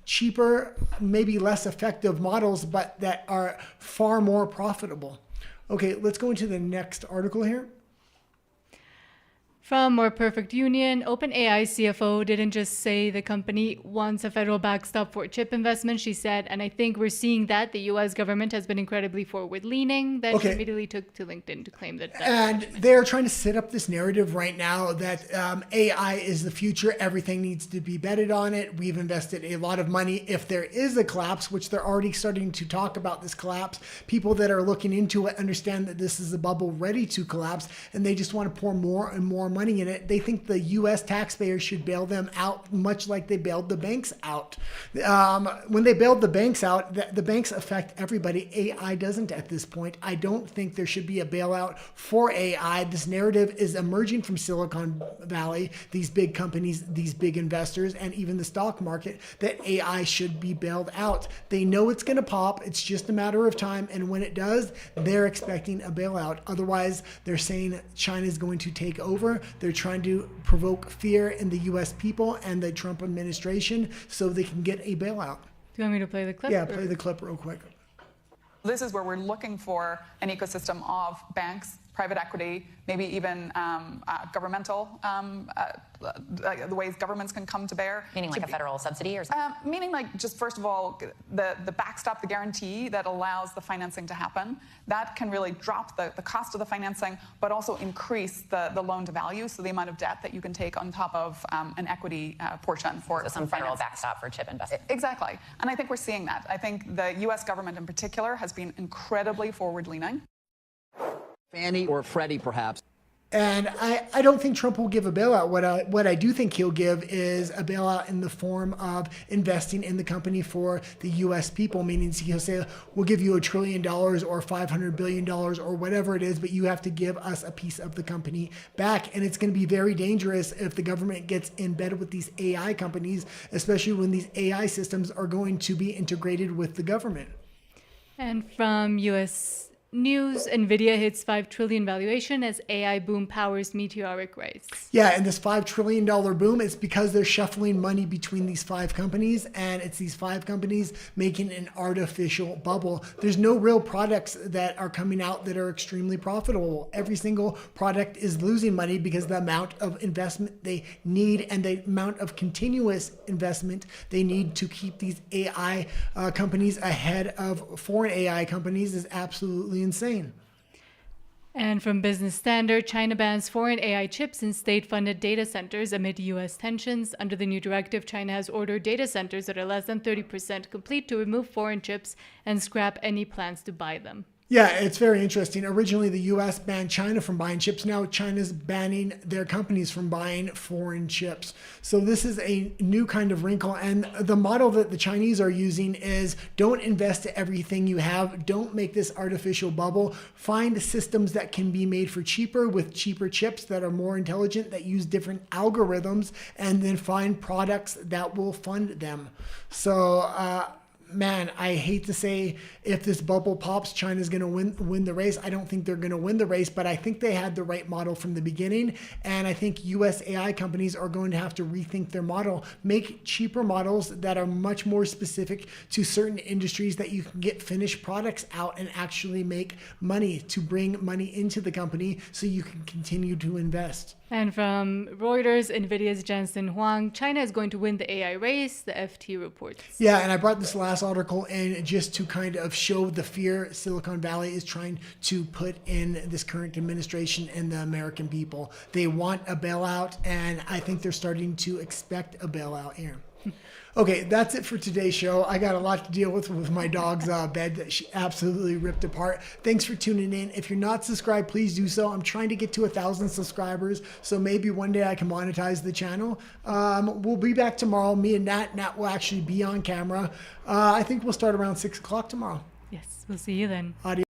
cheaper, maybe less effective models, but that are far more profitable. Okay, let's go into the next article here. From More Perfect Union, OpenAI CFO didn't just say the company wants a federal backstop for chip investment. She said, and I think we're seeing that the U.S. government has been incredibly forward-leaning. Then she immediately took to LinkedIn to claim that. And they're trying to set up this narrative right now that AI is the future. Everything needs to be betted on it. We've invested a lot of money. If there is a collapse, which they're already starting to talk about this collapse, people that are looking into it understand that this is a bubble ready to collapse, and they just want to pour more and more money in it. They think the U.S. taxpayers should bail them out, much like they bailed the banks out. When they bailed the banks out, the banks affect everybody. AI doesn't at this point. I don't think there should be a bailout for AI. This narrative is emerging from Silicon Valley, these big companies, these big investors, and even the stock market, that AI should be bailed out. They know it's going to pop. It's just a matter of time. And when it does, they're expecting a bailout. Otherwise, they're saying China is going to take over. They're trying to provoke fear in the U.S. people and the Trump administration so they can get a bailout. Do you want me to play the clip? Yeah, play the clip real quick. This is where we're looking for an ecosystem of banks, private equity, maybe even governmental, the ways governments can come to bear. Meaning like a federal subsidy or something? Meaning like just first of all, the backstop, the guarantee that allows the financing to happen. That can really drop the cost of the financing, but also increase the loan to value, so the amount of debt that you can take on top of an equity portion for some federal backstop for chip investment. Exactly. And I think we're seeing that. I think the U.S. government in particular has been incredibly forward-leaning. Fannie or Freddie, perhaps. And I don't think Trump will give a bailout. What I do think he'll give is a bailout in the form of investing in the company for the U.S. people, meaning he'll say, we'll give you $1 trillion or $500 billion or whatever it is, but you have to give us a piece of the company back. And it's going to be very dangerous if the government gets in bed with these AI companies, especially when these AI systems are going to be integrated with the government. And from U.S. News, NVIDIA hits $5 trillion valuation as AI boom powers meteoric rise. Yeah, and this $5 trillion boom is because they're shuffling money between these 5 companies, and it's these 5 companies making an artificial bubble. There's no real products that are coming out that are extremely profitable. Every single product is losing money because the amount of investment they need and the amount of continuous investment they need to keep these AI companies ahead of foreign AI companies is absolutely insane. And from Business Standard, China bans foreign AI chips in state-funded data centers amid U.S. tensions. Under the new directive, China has ordered data centers that are less than 30% complete to remove foreign chips and scrap any plans to buy them. Yeah, it's very interesting. Originally, the U.S. banned China from buying chips. Now China's banning their companies from buying foreign chips. So this is a new kind of wrinkle. And the model that the Chinese are using is don't invest everything you have. Don't make this artificial bubble. Find systems that can be made for cheaper with cheaper chips that are more intelligent, that use different algorithms, and then find products that will fund them. So, man, I hate to say if this bubble pops, China's going to win the race. I don't think they're going to win the race, but I think they had the right model from the beginning. And I think US AI companies are going to have to rethink their model, make cheaper models that are much more specific to certain industries that you can get finished products out and actually make money, to bring money into the company so you can continue to invest. And from Reuters, NVIDIA's Jensen Huang, China is going to win the AI race, the FT reports. Yeah, and I brought this last article in just to kind of show the fear Silicon Valley is trying to put in this current administration and the American people. They want a bailout, and I think they're starting to expect a bailout here. Okay, that's it for today's show. I got a lot to deal with my dog's bed that she absolutely ripped apart. Thanks for tuning in. If you're not subscribed, please do so. I'm trying to get to 1,000 subscribers, so maybe one day I can monetize the channel. We'll be back tomorrow. Me and Nat will actually be on camera. I think we'll start around 6 o'clock tomorrow. Yes, we'll see you then. Adios.